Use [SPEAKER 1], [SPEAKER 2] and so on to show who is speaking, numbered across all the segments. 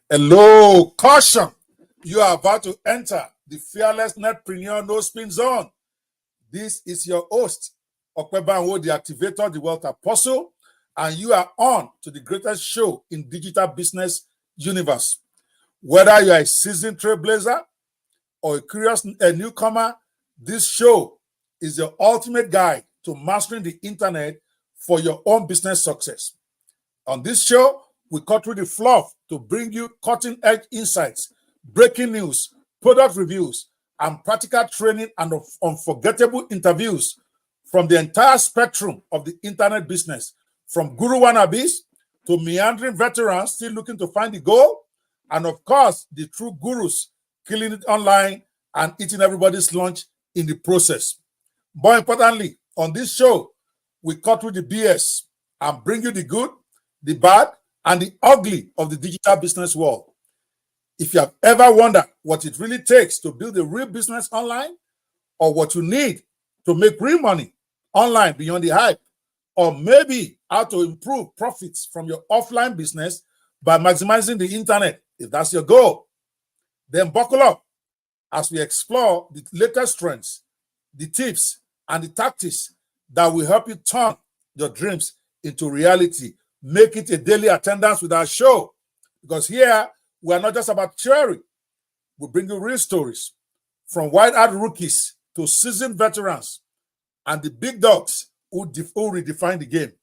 [SPEAKER 1] Hello, caution. You are about to enter the fearless netpreneur no spin zone. This is your host, Okwebanwo, the activator, the wealth apostle, and you are on to the greatest show in digital business universe. Whether you are a seasoned trailblazer or a curious newcomer, this show is your ultimate guide to mastering the internet for your own business success. On this show, we cut through the fluff to bring you cutting-edge insights, breaking news, product reviews, and practical training and unforgettable interviews from the entire spectrum of the internet business, from guru wannabes to meandering veterans still looking to find the goal, and of course, the true gurus killing it online and eating everybody's lunch in the process. More importantly, on this show, we cut through the BS and bring you the good, the bad, and the ugly of the digital business world. If you have ever wondered what it really takes to build a real business online, or what you need to make real money online beyond the hype, or maybe how to improve profits from your offline business by maximizing the internet, if that's your goal, then buckle up as we explore the latest trends, the tips, and the tactics that will help you turn your dreams into reality. Make it a daily attendance with our show, because here we are not just about theory. We bring you real stories from wide-eyed rookies to seasoned veterans and the big dogs who redefine the game.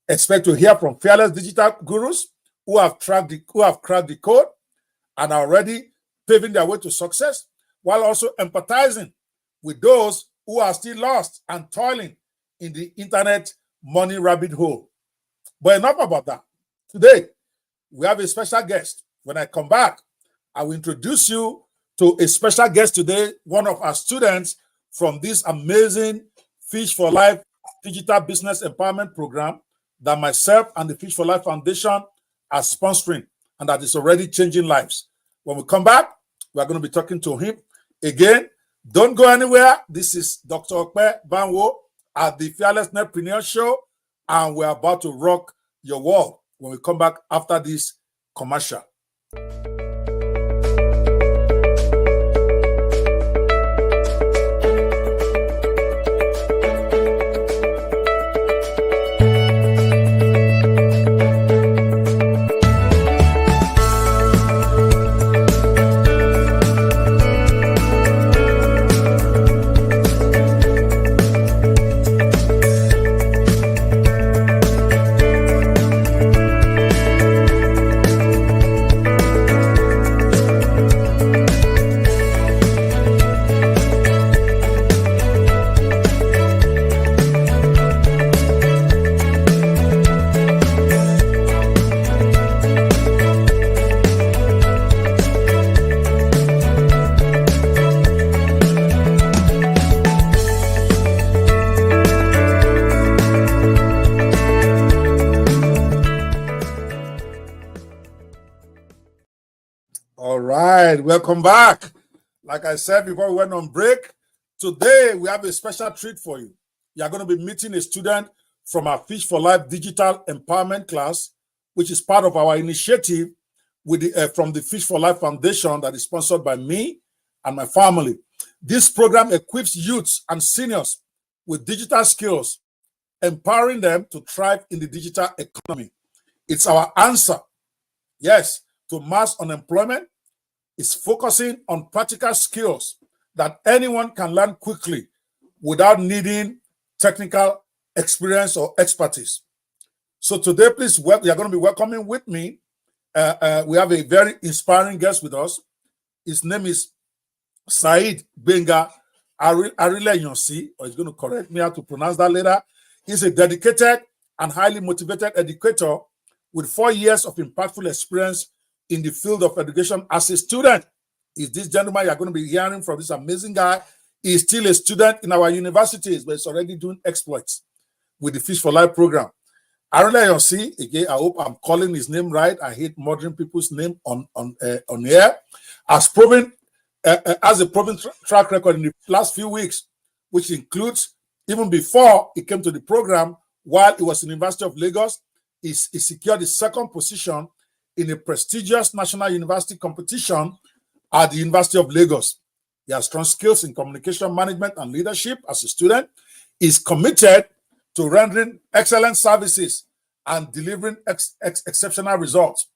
[SPEAKER 1] Expect to hear from fearless digital gurus who have cracked the code and are already paving their way to success, while also empathizing with those who are still lost and toiling in the internet money rabbit hole. But enough about that. Today, we have a special guest. When I come back, I will introduce you to a special guest today, one of our students from this amazing Fish for Life digital business empowerment program that myself and the Fish for Life Foundation are sponsoring, and that is already changing lives. When we come back, we are going to be talking to him again. Don't go anywhere. This is Dr. Okwebanwo at the Fearless Netprenuer Show, and we're about to rock your world when we come back after this commercial. Welcome back. Like I said before we went on break, today we have a special treat for you. You are going to be meeting a student from our Fish for Life digital empowerment class, which is part of our initiative with from the Fish for Life Foundation that is sponsored by me and my family. This program equips youths and seniors with digital skills, empowering them to thrive in the digital economy. It's our answer, yes, to mass unemployment. Is focusing on practical skills that anyone can learn quickly without needing technical experience or expertise. So today, please, you are going to be welcoming with me. We have a very inspiring guest with us. His name is Saheed Gbeenga ARILEYANSI, or he's going to correct me how to pronounce that later. He's a dedicated and highly motivated educator with 4 years of impactful experience in the field of education as a student. Is this gentleman you're going to be hearing from, this amazing guy? He's still a student in our universities, but he's already doing exploits with the Fish for Life program. ARILEYANSI, again, I hope I'm calling his name right. I hate murdering people's name on air. Has a proven track record in the last few weeks, which includes even before he came to the program, while he was in the University of Lagos, he secured his second position in a prestigious national university competition at the University of Lagos. He has strong skills in communication management and leadership as a student. Is committed to rendering excellent services and delivering exceptional results.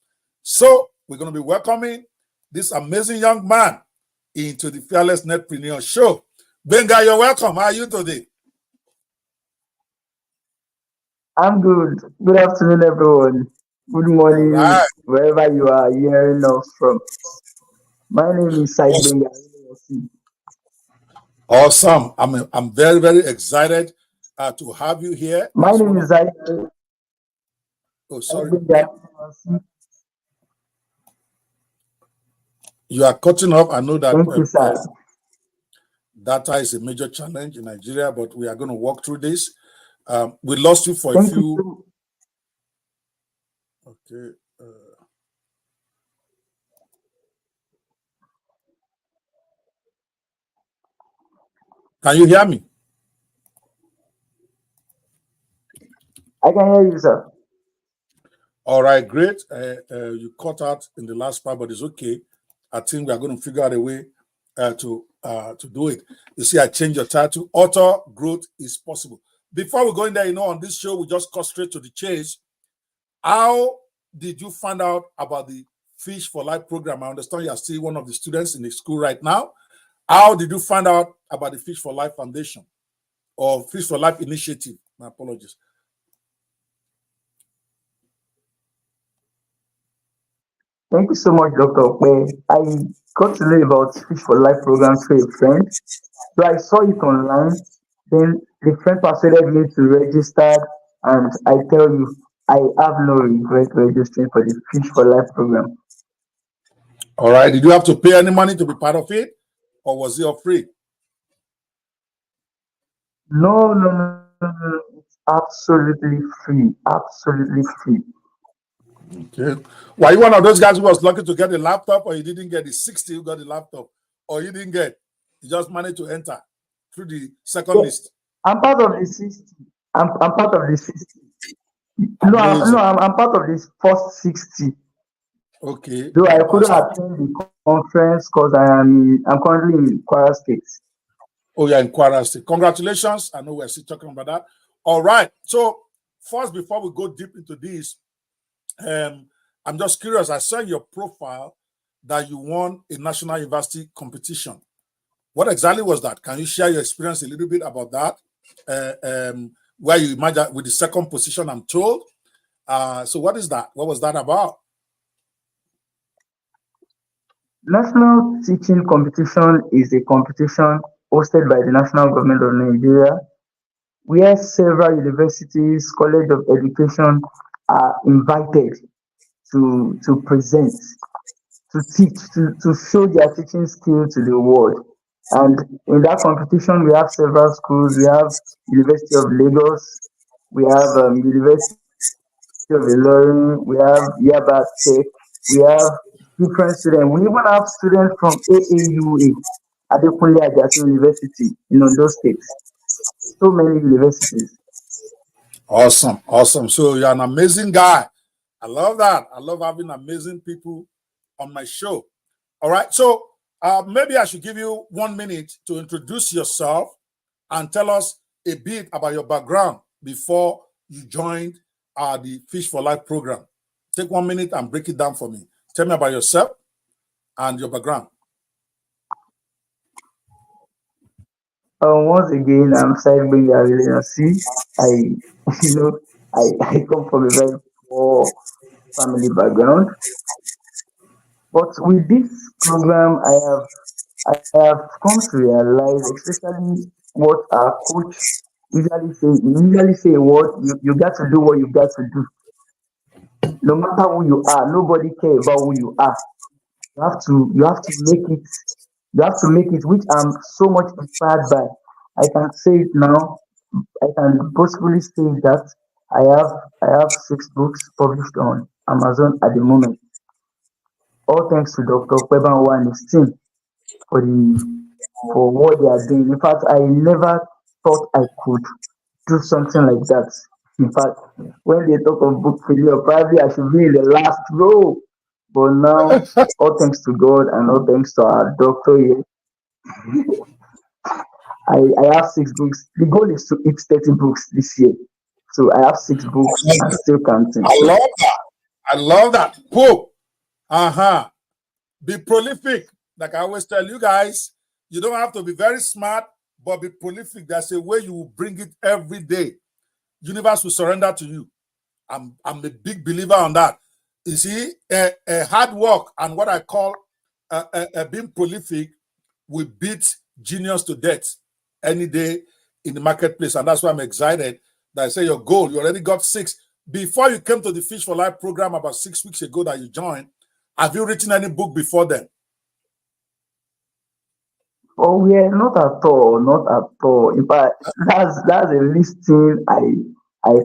[SPEAKER 1] So we're going to be welcoming this amazing young man into the Fearless Netprenuer show. Gbenga, you're welcome. How are you today?
[SPEAKER 2] I'm good. Good afternoon, everyone. Good morning,
[SPEAKER 1] Right.
[SPEAKER 2] wherever you are hearing us from. My name is Saeed Gbenga.
[SPEAKER 1] Awesome. I'm very, very excited to have you here
[SPEAKER 2] My
[SPEAKER 1] as
[SPEAKER 2] name
[SPEAKER 1] one
[SPEAKER 2] is
[SPEAKER 1] of.
[SPEAKER 2] Saeed
[SPEAKER 1] Oh, sorry.
[SPEAKER 2] Gbenga.
[SPEAKER 1] You are cutting off. I know that
[SPEAKER 2] Thank you, sir.
[SPEAKER 1] data is a major challenge in Nigeria, but we are going to walk through this. We lost you for a
[SPEAKER 2] Thank
[SPEAKER 1] few.
[SPEAKER 2] you.
[SPEAKER 1] Okay. Can you hear me?
[SPEAKER 2] I can hear you, sir.
[SPEAKER 1] All right, great. You cut out in the last part, but it's okay. I think we are going to figure out a way to do it. You see, I changed your title. Author growth is possible. Before we go in there, on this show, we just cut straight to the chase. How did you find out about the Fish for Life program? I understand you are still one of the students in the school right now. How did you find out about the Fish for Life Foundation or Fish for Life Initiative? My apologies.
[SPEAKER 2] Thank you so much, Dr. Okwe. I got to know about Fish for Life program through a friend. So I saw it online. Then the friend persuaded me to register, and I tell you, I have no regret registering for the Fish for Life program.
[SPEAKER 1] All right. Did you have to pay any money to be part of it, or was it all free?
[SPEAKER 2] No, no, no, no, no. It's absolutely free. Absolutely free.
[SPEAKER 1] Okay. Were you one of those guys who was lucky to get a laptop, or you didn't get the 60 who got the laptop, or you didn't get? You just managed to enter through the second
[SPEAKER 2] Yeah,
[SPEAKER 1] list.
[SPEAKER 2] I'm part of the 60. I'm part of the 60. No,
[SPEAKER 1] Amazing.
[SPEAKER 2] I'm part of this first 60.
[SPEAKER 1] Okay.
[SPEAKER 2] Though I couldn't
[SPEAKER 1] Fantastic.
[SPEAKER 2] attend the conference because I'm currently in Kwara State.
[SPEAKER 1] Oh, yeah, in Kwara State. Congratulations. I know we're still talking about that. All right. So first, before we go deep into this, I'm just curious. I saw in your profile that you won a national university competition. What exactly was that? Can you share your experience a little bit about that? Where you imagine with the second position, I'm told. So what is that? What was that about?
[SPEAKER 2] National Teaching Competition is a competition hosted by the national government of Nigeria where several universities, college of education are invited to present, to teach, to show their teaching skill to the world. And in that competition, we have several schools. We have University of Lagos, we have University of Ilorin, we have Yaba Tech, we have different students. We even have students from AAUA, Adekunle Ajasi University, in Ondo State. So many universities.
[SPEAKER 1] Awesome. Awesome. So you're an amazing guy. I love that. I love having amazing people on my show. All right. So maybe I should give you 1 minute to introduce yourself and tell us a bit about your background before you joined the Fish for Life program. Take 1 minute and break it down for me. Tell me about yourself and your background.
[SPEAKER 2] Once again, I'm Saeed Gbenga ARILEYANSI. I, you know, I come from a very poor family background, but with this program, I have come to realize, especially what our coach usually say. He usually say, "What you got to do, what you got to do. No matter who you are, nobody care about who you are. You have to make it. You have to make it." Which I'm so much inspired by. I can say it now. I can boastfully say that I have 6 books published on Amazon at the moment. All thanks to Dr. Kwebanwa and his team for the for what they are doing. In fact, I never thought I could do something like that. In fact, when they talk of book failure, probably I should be in the last row. But now, all thanks to God and all thanks to our doctor here, I have 6 books. The goal is to hit 30 books this year. So I have 6 books and still counting.
[SPEAKER 1] I
[SPEAKER 2] So
[SPEAKER 1] love that. I love that. Poop. Uh-huh. Be prolific. Like I always tell you guys, you don't have to be very smart, but be prolific. There's a way you will bring it every day. Universe will surrender to you. I'm a big believer on that. You see, hard work and what I call being prolific will beat genius to death any day in the marketplace. And that's why I'm excited that I say your goal, you already got 6. Before you came to the Fish for Life program about 6 weeks ago that you joined, have you written any book before then?
[SPEAKER 2] oh yeah, not at all, not at all. In fact, that's a least thing I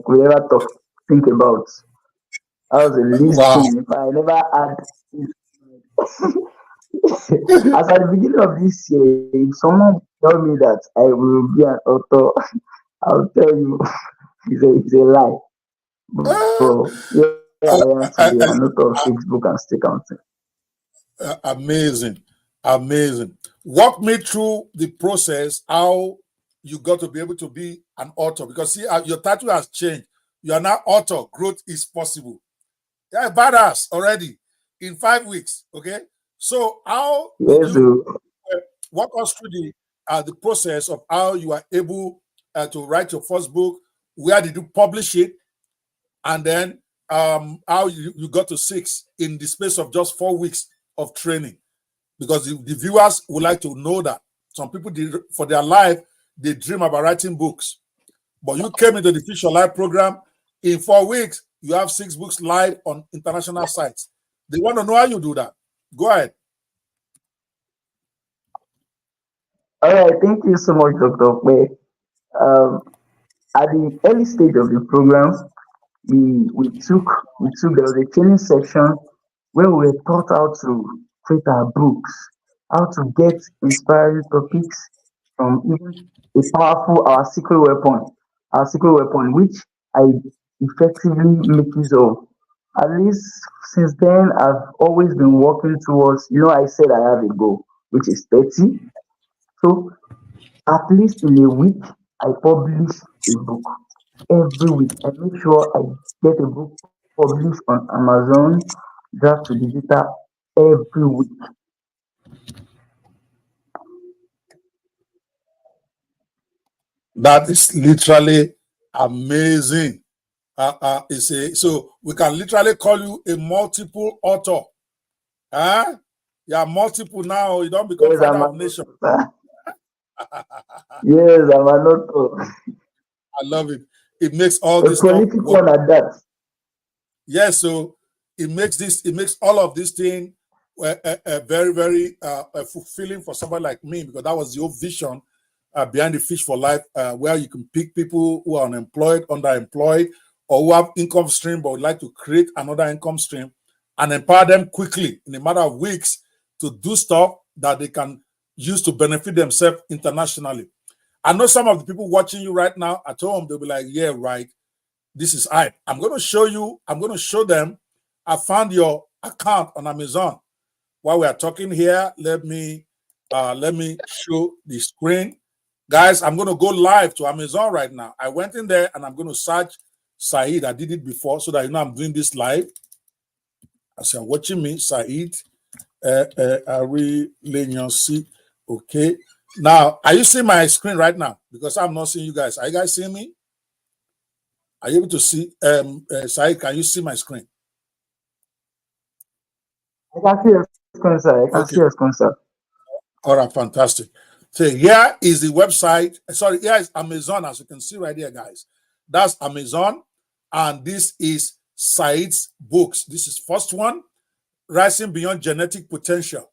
[SPEAKER 2] could ever think about. That was the least
[SPEAKER 1] Wow.
[SPEAKER 2] thing. If I never had as at the beginning of this year, if someone tell me that I will be an author, I'll tell you it's a lie. But here I am today, an author of 6 books and still counting.
[SPEAKER 1] Amazing. Amazing. Walk me through the process, how you got to be able to be an author. Because see, your title has changed. You are now author. Growth is possible. Yeah, badass already in 5 weeks. Okay. So how did
[SPEAKER 2] Yes,
[SPEAKER 1] you walk us through the process of how you are able to write your first book? Where did you publish it? And then how you got to 6 in the space of just 4 weeks of training? Because the viewers would like to know that some people for their life they dream about writing books, but you came into the Fish Your Life program in 4 weeks. You have 6 books live on international sites. They want to know how you do that. Go ahead.
[SPEAKER 2] all right. Thank you so much, Dr. Pe. Um, at the early stage of the program, we we took there was a training section where we were taught how to create our books, how to get inspiring topics from even a powerful our secret weapon, which I effectively make use of. At least since then, I've always been working towards. I said I have a goal, which is 30. So at least in a week, I publish a book every week. I make sure I get a book published on Amazon, draft to digital every week.
[SPEAKER 1] That is literally amazing. So we can literally call you a multiple author. Huh? You are multiple now. You don't become
[SPEAKER 2] Yes,
[SPEAKER 1] father
[SPEAKER 2] I'm
[SPEAKER 1] of
[SPEAKER 2] an
[SPEAKER 1] nation.
[SPEAKER 2] author. Yes, I'm an author.
[SPEAKER 1] I love it. It makes all
[SPEAKER 2] A
[SPEAKER 1] this stuff
[SPEAKER 2] prolific
[SPEAKER 1] work.
[SPEAKER 2] one at that.
[SPEAKER 1] Yes, so it makes all of this thing very, very fulfilling for somebody like me, because that was the whole vision behind the Fish for Life, where you can pick people who are unemployed, underemployed, or who have income stream but would like to create another income stream and empower them quickly in a matter of weeks to do stuff that they can use to benefit themselves internationally. I know some of the people watching you right now at home, they'll be like, yeah, right. This is hype. I'm going to show you, I'm going to show them. I found your account on Amazon. While we are talking here, let me show the screen. Guys, I'm going to go live to Amazon right now. I went in there and I'm going to search Saheed. I did it before so that you know I'm doing this live. As you're watching me, Saheed, ARILEYANSI. Okay. Now, are you seeing my screen right now? Because I'm not seeing you guys. Are you guys seeing me? Are you able to see? Saheed, can you see my screen?
[SPEAKER 2] I can see your screen, sir. I can
[SPEAKER 1] Okay.
[SPEAKER 2] see your screen, sir.
[SPEAKER 1] All right, fantastic. So here is the website. Sorry, here is Amazon, as you can see right here, guys. That's Amazon, and this is Said's books. This is first one, Rising Beyond Genetic Potential.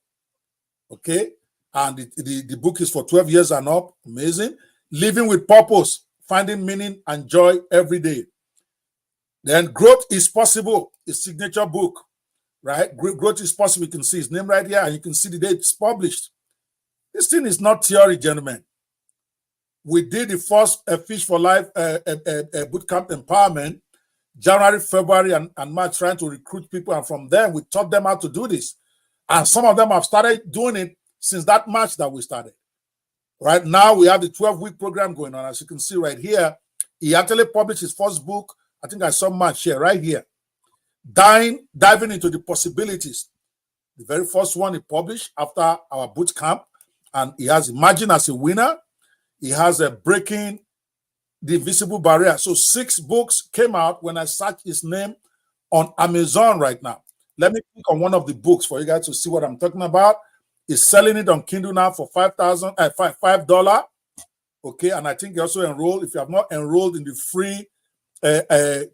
[SPEAKER 1] Okay, and the book is for 12 years and up. Amazing. Living with Purpose, Finding Meaning and Joy Every Day. Then Growth is Possible, his signature book, right? Growth is Possible. You can see his name right here, and you can see the date it's published. This thing is not theory, gentlemen. We did the first Fish for Life bootcamp empowerment January, February, and March trying to recruit people. And from there, we taught them how to do this. And some of them have started doing it since that March that we started. Right now, we have the 12-week program going on. As you can see right here, he actually published his first book. I think I saw March here, right here. Diving into the possibilities. The very first one he published after our boot camp. And he has Imagine as a Winner. He has a Breaking the Invisible Barrier. So 6 books came out when I searched his name on Amazon right now. Let me click on one of the books for you guys to see what I'm talking about. He's selling it on Kindle now for $5. Okay, and I think you also enrolled. If you have not enrolled in the free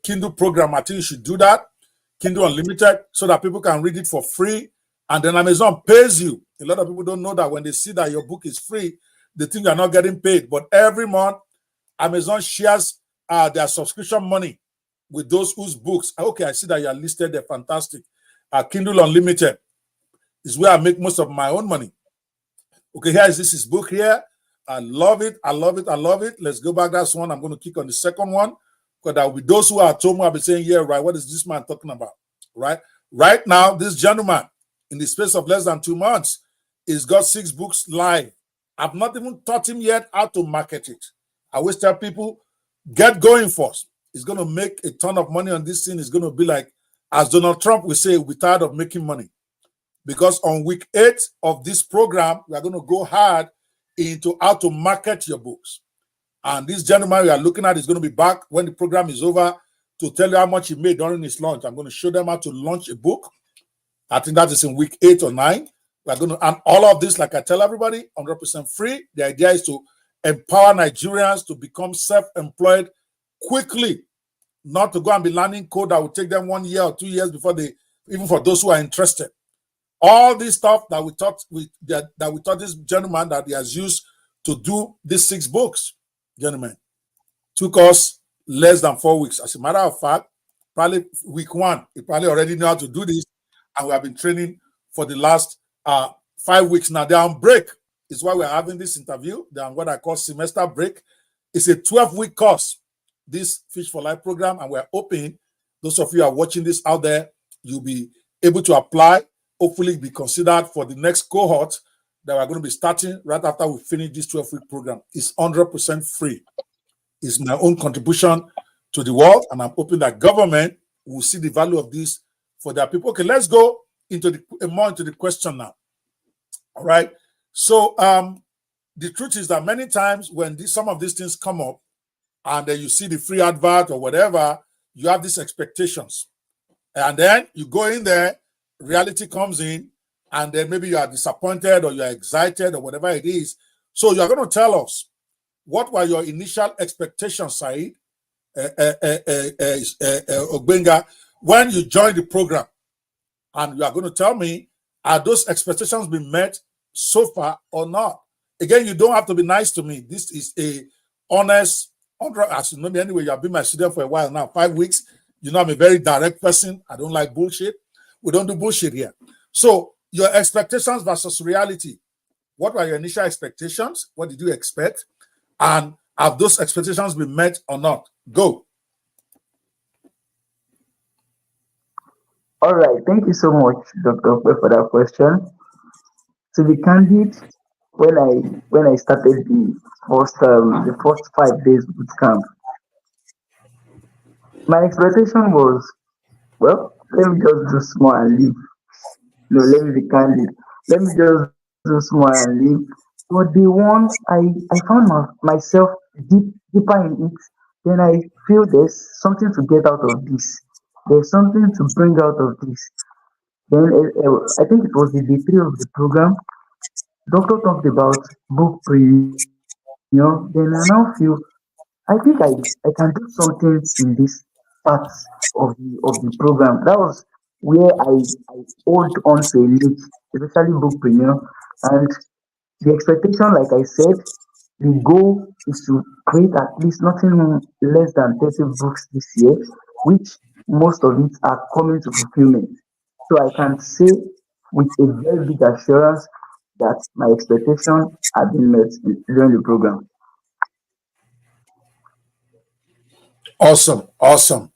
[SPEAKER 1] Kindle program, I think you should do that. Kindle Unlimited, so that people can read it for free. And then Amazon pays you. A lot of people don't know that. When they see that your book is free, they think you're not getting paid. But every month, Amazon shares their subscription money with those whose books. Okay, I see that you are listed there. Fantastic. Kindle Unlimited is where I make most of my own money. Okay, here is his book here. I love it. I love it. I love it. Let's go back. That's one. I'm going to click on the second one, because there will be those who are told me, I'll be saying, yeah, right. What is this man talking about? Right? Right now, this gentleman, in the space of less than 2 months, he's got 6 books live. I've not even taught him yet how to market it. I always tell people, get going first. He's going to make a ton of money on this thing. It's going to be like, as Donald Trump will say, we're tired of making money. Because on week 8 of this program, we are going to go hard into how to market your books. And this gentleman we are looking at is going to be back when the program is over to tell you how much he made during his launch. I'm going to show them how to launch a book. I think that is in week 8 or 9. We're going to, and all of this, like I tell everybody, 100% free. The idea is to empower Nigerians to become self-employed quickly, not to go and be learning code that will take them 1 year or 2 years before they, even for those who are interested. All this stuff that we taught this gentleman that he has used to do these 6 books, gentlemen, took us less than 4 weeks. As a matter of fact, probably week 1, he probably already knew how to do this, and we have been training for the last 5 weeks now. They're on break. It's why we're having this interview. They're on what I call semester break. It's a 12-week course, this Fish for Life program, and we're hoping those of you who are watching this out there, you'll be able to apply, hopefully be considered for the next cohort that we're going to be starting right after we finish this 12-week program. It's 100% free. It's my own contribution to the world, and I'm hoping that government will see the value of this for their people. Okay, let's go into more into the question now. All right. So the truth is that many times when some of these things come up, and then you see the free advert or whatever, you have these expectations, and then you go in there, reality comes in, and then maybe you are disappointed or you are excited or whatever it is. So you're going to tell us, what were your initial expectations, Saheed Gbenga, when you joined the program? And you are going to tell me, are those expectations been met so far or not? Again, you don't have to be nice to me. This is a honest, as you know me anyway, you have been my student for a while now, 5 weeks. You know I'm a very direct person. I don't like bullshit. We don't do bullshit here. So your expectations versus reality. What were your initial expectations? What did you expect? And have those expectations been met or not? Go.
[SPEAKER 2] All right. Thank you so much, Dr. Okpe, for that question. To be candid, when I started the first 5 days boot camp, my expectation was, well, let me just do small and leave. No, let me be candid. Let me just do small and leave. But the one I found myself deeper in it, then I feel there's something to get out of this. There's something to bring out of this. Then I think it was the day 3 of the program. Doctor talked about bookpreneur. Then I now feel I think I can do something in this part of the program. That was where I hold on to a niche, especially bookpreneur. And the expectation, like I said, the goal is to create at least nothing less than 30 books this year, which most of it are coming to fulfillment. So I can say with a very big assurance that my expectations have been met during the program.
[SPEAKER 1] Awesome. Awesome.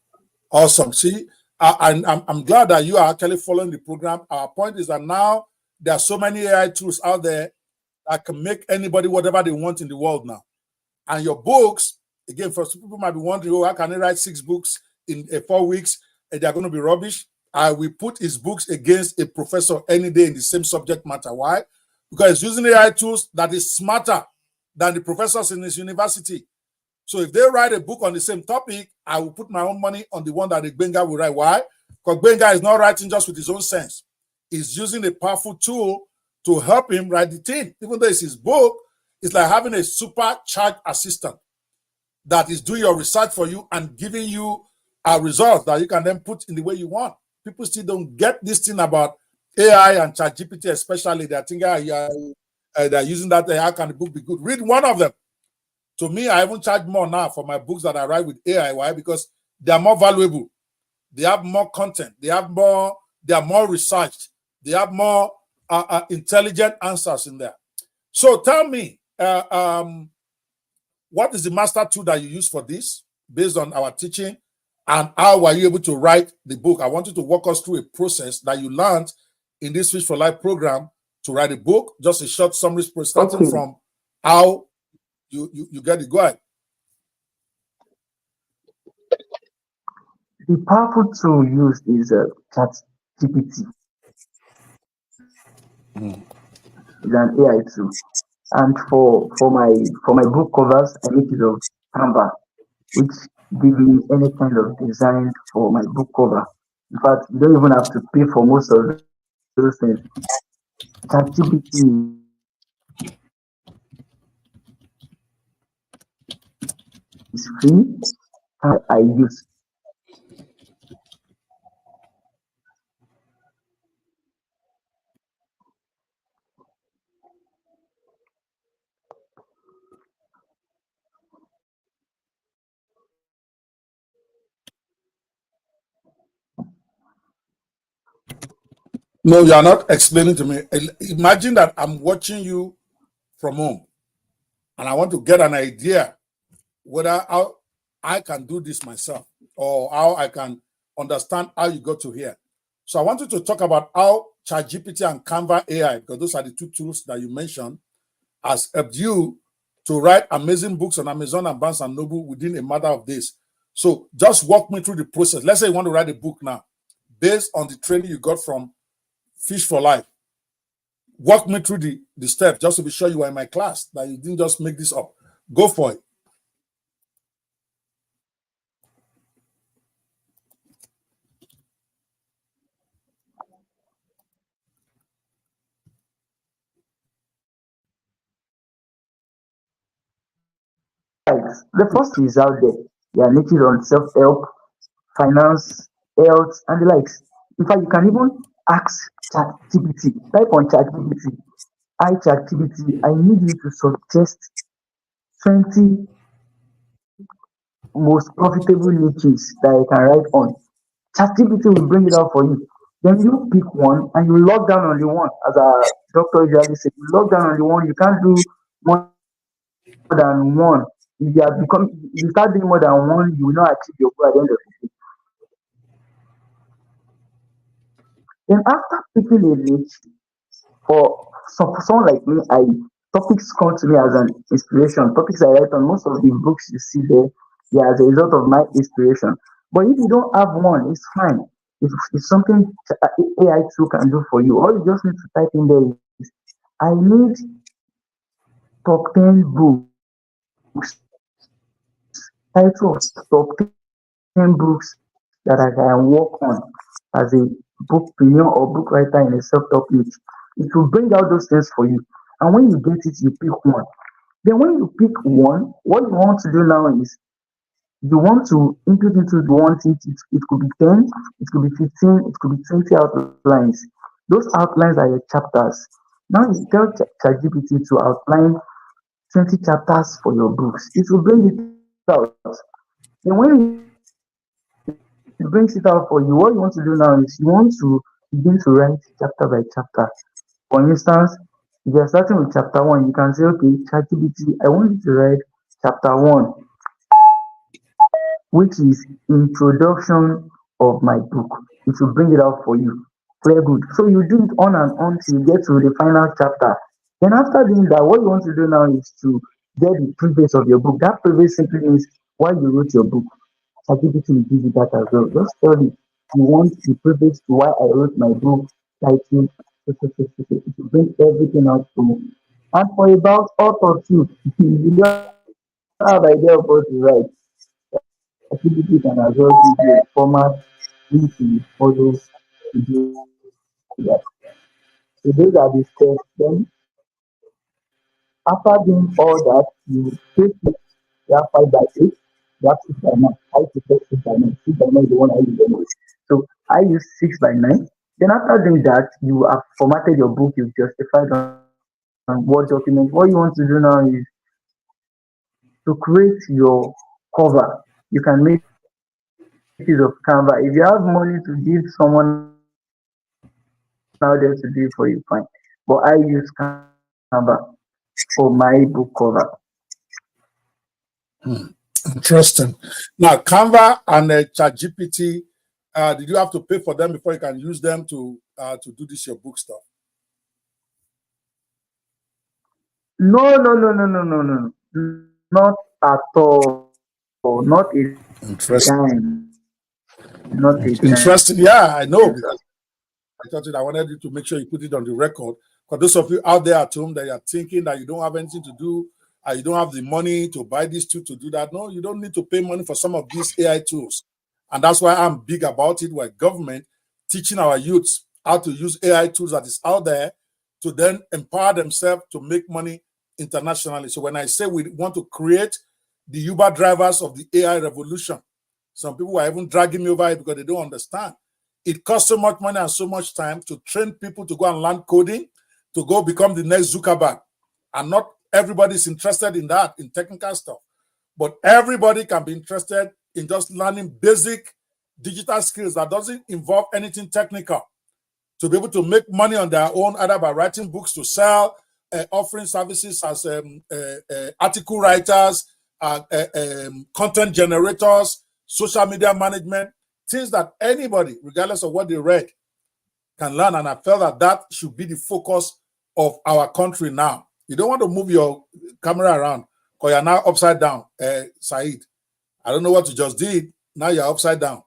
[SPEAKER 1] Awesome. See, I'm glad that you are actually following the program. Our point is that now there are so many AI tools out there that can make anybody whatever they want in the world now. And your books, again, for some people might be wondering, oh, how can he write 6 books in 4 weeks and they're going to be rubbish? I will put his books against a professor any day in the same subject matter. Why? Because he's using AI tools that is smarter than the professors in his university. So if they write a book on the same topic, I will put my own money on the one that the Gbenga will write. Why? Because Gbenga is not writing just with his own sense. He's using a powerful tool to help him write the thing. Even though it's his book, it's like having a supercharged assistant that is doing your research for you and giving you a result that you can then put in the way you want. People still don't get this thing about AI and ChatGPT, especially. They're thinking they're using that. How can the book be good? Read one of them. To me, I even charge more now for my books that I write with AI. Why? Because they are more valuable. They have more content. They are more researched. They have more intelligent answers in there. So tell me, what is the master tool that you use for this based on our teaching, and how were you able to write the book? I want you to walk us through a process that you learned in this Fish for Life program to write a book. Just a short summary starting from how you get it. Go ahead.
[SPEAKER 2] The powerful tool used is ChatGPT. It's an AI tool. And for my book covers, I make use of Canva, which give me any kind of design for my book cover. In fact, you don't even have to pay for most of those things. ChatGPT is free. I use.
[SPEAKER 1] No, you are not explaining to me. Imagine that I'm watching you from home and I want to get an idea whether how I can do this myself or how I can understand how you got to here. So I want you to talk about how ChatGPT and Canva AI, because those are the 2 tools that you mentioned, has helped you to write amazing books on Amazon and Barnes and Noble within a matter of days. So just walk me through the process. Let's say you want to write a book now based on the training you got from Fish for Life. Walk me through the steps just to be sure you are in my class, that you didn't just make this up. Go for it.
[SPEAKER 2] The first is out there. They are native on self-help, finance, health, and the likes. In fact, you can even ask ChatGPT. Type on ChatGPT. Hi ChatGPT, I need you to suggest 20 most profitable niches that I can write on. ChatGPT will bring it out for you. Then you pick one and you log down on the one. As a doctor usually says, you log down on the one. You can't do more than one. If you start doing more than one, you will not achieve your goal at the end of the day. Then after picking a niche, for someone like me, topics come to me as an inspiration. Topics I write on, most of the books you see there, they are as a result of my inspiration. But if you don't have one, it's fine. It's something AI tool can do for you. All you just need to type in there is, I need top 10 books, title of top 10 books that I can work on as a bookpreneur or book writer in a self-help niche. It will bring out those things for you. And when you get it, you pick one. Then when you pick one, what you want to do now is you want to input into the one thing. It could be 10, it could be 15, it could be 20 outlines. Those outlines are your chapters. Now you tell ChatGPT to outline 20 chapters for your books. It will bring it out. Then when it brings it out for you, what you want to do now is you want to begin to write chapter by chapter. For instance, if you're starting with chapter 1, you can say, okay, ChatGPT, I want you to write chapter 1. which is introduction of my book. It will bring it out for you. Very good. So you do it on and on till you get to the final chapter. Then after doing that, what you want to do now is to get the preface of your book. That preface simply means why you wrote your book. ChatGPT will give you that as well. Just tell it you want the preface to why I wrote my book, title, it will bring everything out to me. And for about author or two, you don't have idea of what to write. ChatGPT can as well give you a format which you follow to do that. So those are the steps. Then after doing all that, you take it. You have 5 by 8. You have 6 by 9. I prefer 6 by 9. 6 by 9 is the one I use anyway. So I use 6 by 9. Then after doing that, you have formatted your book. You've justified on Word document. What you want to do now is to create your cover. You can make use of Canva. If you have money to give someone out there to do it for you, fine. But I use Canva for my book cover.
[SPEAKER 1] Interesting. Now, Canva and ChatGPT, did you have to pay for them before you can use them to do this your book stuff?
[SPEAKER 2] No. Not at all. Not a
[SPEAKER 1] Interesting.
[SPEAKER 2] dime. Not a dime.
[SPEAKER 1] Interesting. Yeah, I know. Because I wanted you to make sure you put it on the record. For those of you out there at home that are thinking that you don't have anything to do, you don't have the money to buy these tools to do that. No, you don't need to pay money for some of these AI tools. And that's why I'm big about it. We're government teaching our youths how to use AI tools that is out there to then empower themselves to make money internationally. So when I say we want to create the Uber drivers of the AI revolution, some people are even dragging me over it because they don't understand. It costs so much money and so much time to train people to go and learn coding, to go become the next Zuckerberg. And not everybody is interested in that, in technical stuff. But everybody can be interested in just learning basic digital skills that doesn't involve anything technical, to be able to make money on their own, either by writing books to sell, offering services as article writers, content generators, social media management, things that anybody, regardless of what they read, can learn. And I felt that that should be the focus of our country now. You don't want to move your camera around because you're now upside down, Saeed. I don't know what you just did. Now you're upside down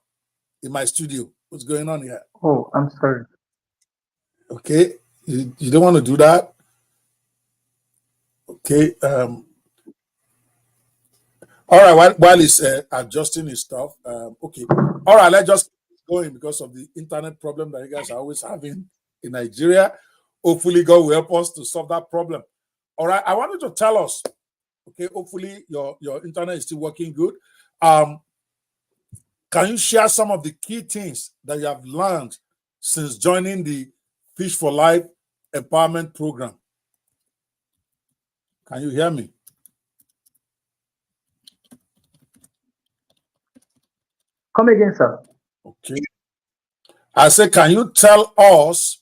[SPEAKER 1] in my studio. What's going on here?
[SPEAKER 2] Oh, I'm sorry.
[SPEAKER 1] Okay. You don't want to do that? Okay. All right. While he's adjusting his stuff. Okay. All right. Let's just keep going because of the internet problem that you guys are always having in Nigeria. Hopefully, God will help us to solve that problem. All right. I wanted to tell us. Okay. Hopefully, your internet is still working good. Can you share some of the key things that you have learned since joining the Fish for Life Empowerment Program? Can you hear me?
[SPEAKER 2] Come again, sir.
[SPEAKER 1] Okay. I say, can you tell us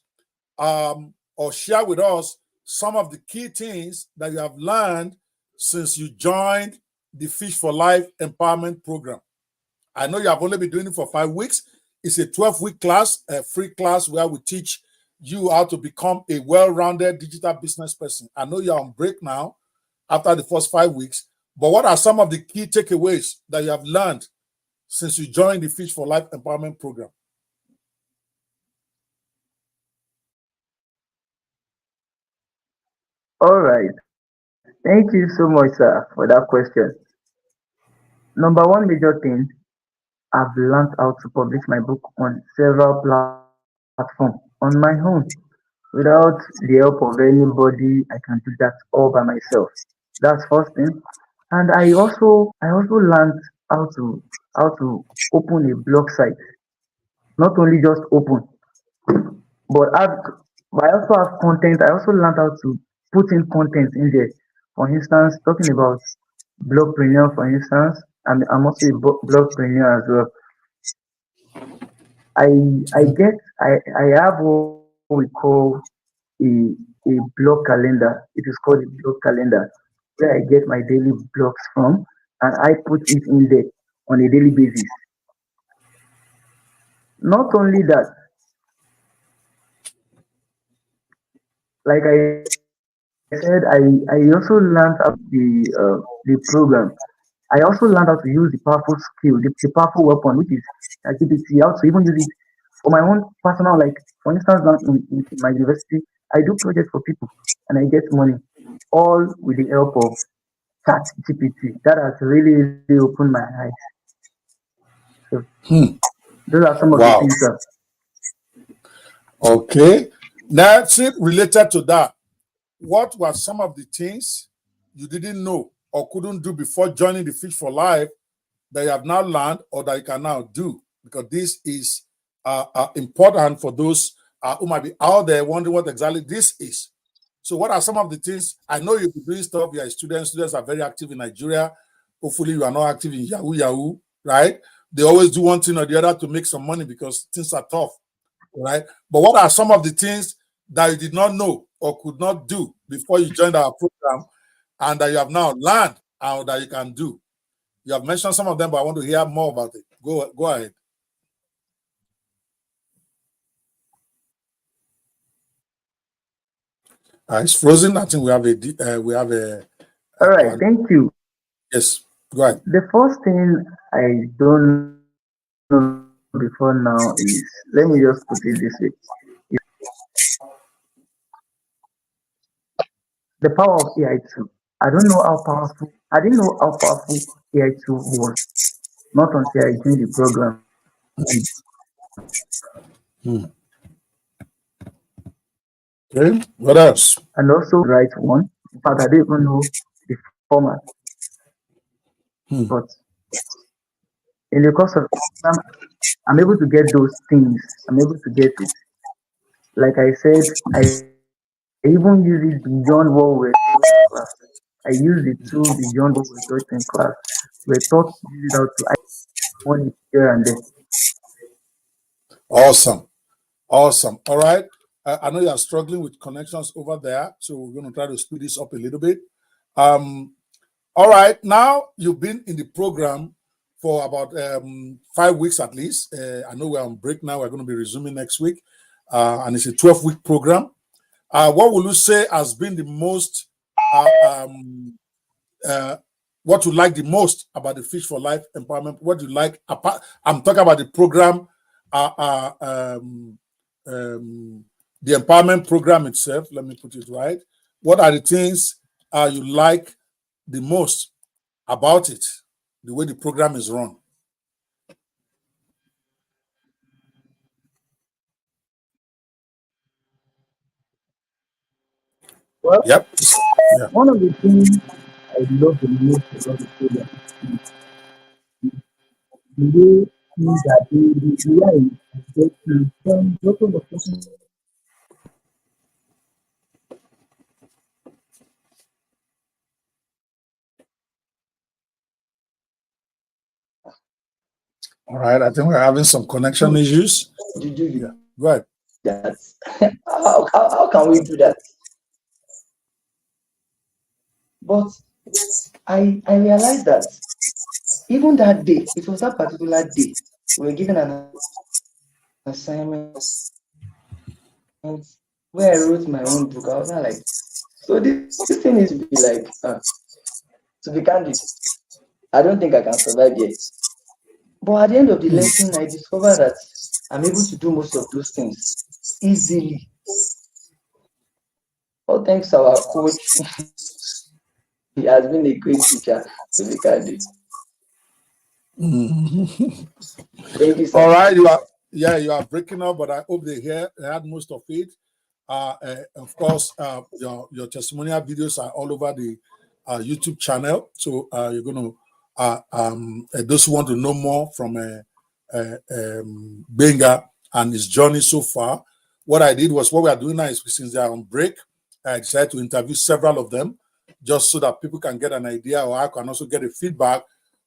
[SPEAKER 1] or share with us some of the key things that you have learned since you joined the Fish for Life Empowerment Program? I know you have only been doing it for 5 weeks. It's a 12-week class, a free class where we teach you how to become a well-rounded digital business person. I know you're on break now after the first 5 weeks, but what are some of the key takeaways that you have learned since you joined the Fish for Life Empowerment Program?
[SPEAKER 2] All right. Thank you so much, sir, for that question. Number one major thing, I've learned how to publish my book on several platforms on my own. Without the help of anybody, I can do that all by myself. That's first thing. And I also learned how to open a blog site. Not only just open, but I also have content. I also learned how to put in content in there. For instance, talking about blogpreneur, for instance, I'm also a blogpreneur as well. I have what we call a a blog calendar. It is called a blog calendar where I get my daily blogs from and I put it in there. on a daily basis. Not only that, like I said, I also learned how the program. I also learned how to use the powerful skill, the powerful weapon, which is ChatGPT, how to even use it for my own personal, like for instance, now in my university, I do projects for people and I get money, all with the help of ChatGPT. That has really opened my eyes. So those are some of the
[SPEAKER 1] Wow.
[SPEAKER 2] things, sir.
[SPEAKER 1] Okay. Now, see, related to that, what were some of the things you didn't know or couldn't do before joining the Fish for Life that you have now learned or that you can now do? Because this is important for those who might be out there wondering what exactly this is. So, what are some of the things? I know you'll be doing stuff. You are a student. Students are very active in Nigeria. Hopefully, you are not active in Yahoo, right? They always do one thing or the other to make some money because things are tough, right? But what are some of the things that you did not know or could not do before you joined our program and that you have now learned and that you can do? You have mentioned some of them, but I want to hear more about it. Go ahead. It's frozen. I think we have
[SPEAKER 2] All right, thank you.
[SPEAKER 1] Yes, go ahead.
[SPEAKER 2] The first thing I don't know before now is, let me just put it this way, the power of AI tool. I don't know how powerful, I didn't know how powerful AI tool was, not until I joined the program.
[SPEAKER 1] Okay, what else?
[SPEAKER 2] And also write one. In fact, I don't even know the format. But in the course of time, I'm able to get those things. I'm able to get it. Like I said, I even use it beyond what we're taught in class. I use the tool beyond what we're taught in class. We're taught to use it out to one here and there.
[SPEAKER 1] Awesome. All right. I know you are struggling with connections over there, so we're going to try to speed this up a little bit. All right. Now you've been in the program for about 5 weeks at least. I know we're on break now. We're going to be resuming next week, and it's a 12-week program. What will you say has been the most, what you like the most about the Fish for Life empowerment? What do you like? I'm talking about the program, the empowerment program itself. Let me put it right. What are the things you like the most about it, the way the program is run?
[SPEAKER 2] Well,
[SPEAKER 1] Yep. Yeah.
[SPEAKER 2] one of the things I love the most about the program is the way things are the way I get to some local location.
[SPEAKER 1] All right. I think we're having some connection issues.
[SPEAKER 3] You do
[SPEAKER 1] Yeah. Go ahead.
[SPEAKER 3] that. How can we do that? But I realized that even that day, it was that particular day, we were given an assignment where I wrote my own book. I was not like, so this thing is to be like, to be candid, I don't think I can survive here. But at the end of the lesson, I discovered that I'm able to do most of those things easily. All thanks to our coach. He has been a great teacher, to be candid. Thank you, sir.
[SPEAKER 1] All right, you are breaking up, but I hope they heard most of it. Of course, your testimonial videos are all over the YouTube channel, so you're going to those who want to know more from Gbenga and his journey so far. What I did was, what we are doing now is, since they are on break, I decided to interview several of them just so that people can get an idea, or I can also get a feedback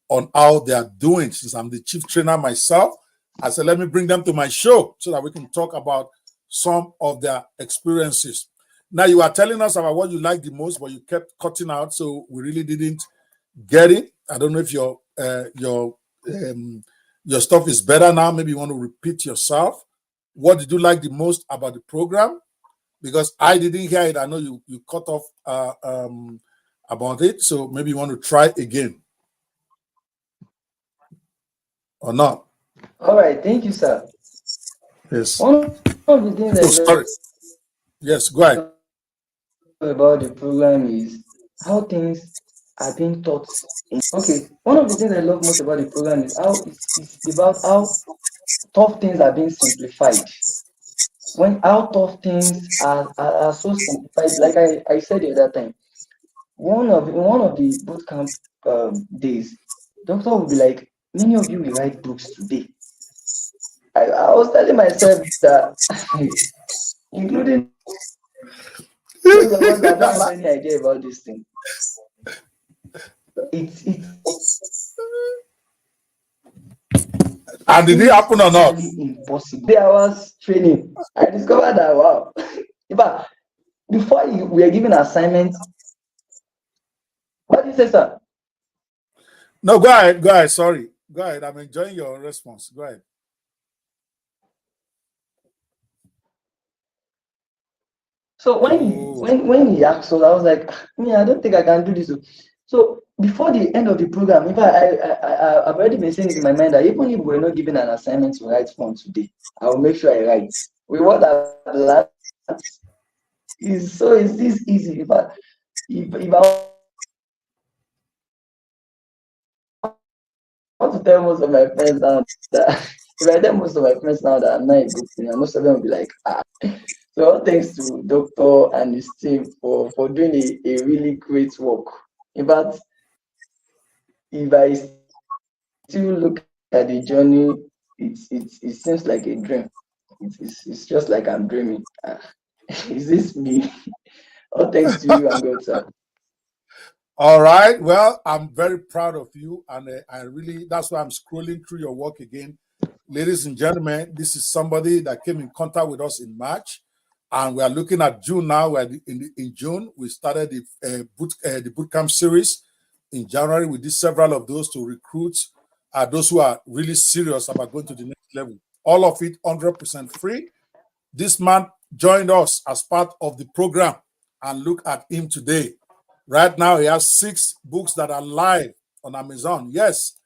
[SPEAKER 1] on how they are doing. Since I'm the chief trainer myself, I said, let me bring them to my show so that we can talk about some of their experiences. Now, you are telling us about what you like the most, but you kept cutting out, so we really didn't get it. I don't know if your your stuff is better now. Maybe you want to repeat yourself. What did you like the most about the program? Because I didn't hear it. I know you cut off about it. So maybe you want to try again or not.
[SPEAKER 3] All right, thank you, sir.
[SPEAKER 1] Yes.
[SPEAKER 3] One of the things
[SPEAKER 1] Oh,
[SPEAKER 3] I love
[SPEAKER 1] sorry. Yes, go ahead.
[SPEAKER 3] about the program is how things are being taught. Okay, one of the things I love most about the program is how it's about how tough things are being simplified. When how tough things are so simplified, like I said the other time, one of the boot camp days, doctor will be like, many of you will write books today. I was telling myself that, including those of us that don't have any idea about this thing, it's
[SPEAKER 1] And did it happen or not?
[SPEAKER 3] really impossible. 3 hours training, I discovered that wow. But before we are given assignments, what do you say, sir?
[SPEAKER 1] No, go ahead. Go ahead. Sorry. Go ahead. I'm enjoying your response. Go ahead.
[SPEAKER 3] So
[SPEAKER 1] Oh.
[SPEAKER 3] when he asked us, I was like, me, I don't think I can do this. So before the end of the program, if I've already been saying it in my mind that even if we're not given an assignment to write from today, I will make sure I write. With what I've learned, is this easy. If I want to tell most of my friends now that if I tell most of my friends now that I'm not a good singer, most of them will be like, ah. So all thanks to Doctor and his team for doing a really great work. In fact, if I still look at the journey, it seems like a dream. It's just like I'm dreaming. Is this me? All thanks to you and God, sir.
[SPEAKER 1] All right. Well, I'm very proud of you. And I really, that's why I'm scrolling through your work again. Ladies and gentlemen, this is somebody that came in contact with us in March. And we are looking at June now. We're in June. We started the boot camp series. In January, we did several of those to recruit those who are really serious about going to the next level. All of it 100% free. This man joined us as part of the program. And look at him today. Right now, he has 6 books that are live on Amazon. Yes,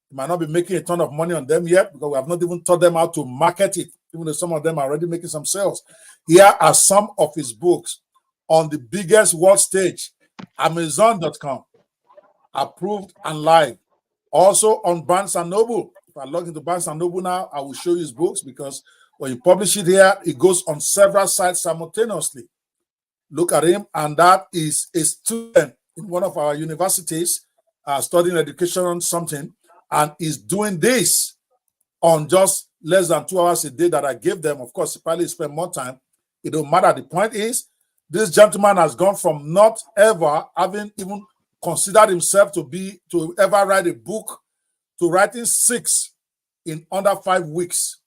[SPEAKER 1] he might not be making a ton of money on them yet because we have not even taught them how to market it, even though some of them are already making some sales. Here are some of his books on the biggest world stage, Amazon.com, approved and live. Also on Barnes and Noble. If I log into Barnes and Noble now, I will show you his books because when you publish it here, it goes on several sites simultaneously. Look at him, and that is a student in one of our universities studying education on something, and is doing this on just less than 2 hours a day that I gave them. Of course, he probably spend more time. It don't matter. The point is, this gentleman has gone from not ever having even considered himself to ever write a book to writing 6 in under 5 weeks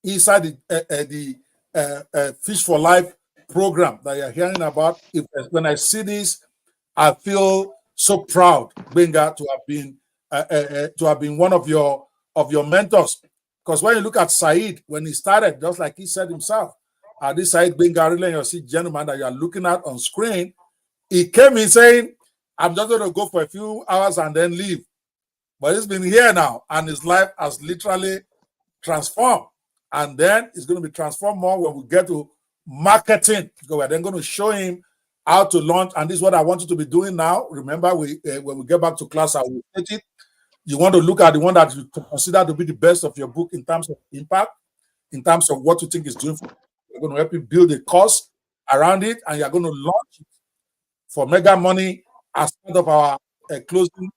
[SPEAKER 1] inside the Fish for Life program that you're hearing about. When I see this, I feel so proud, Benga, to have been one of your mentors. Because when you look at Saeed, when he started, just like he said himself, this Saeed Benga, ARILEYANSI gentleman that you are looking at on screen, he came in saying, "I'm just going to go for a few hours and then leave." But he's been here now, and his life has literally transformed. And then it's going to be transformed more when we get to marketing. Because we're then going to show him how to launch. And this is what I want you to be doing now. Remember, when we get back to class, I will state it. You want to look at the one that you consider to be the best of your book in terms of impact, in terms of what you think is doing for you. We're going to help you build a course around it, and you're going to launch it for mega money as part of our closing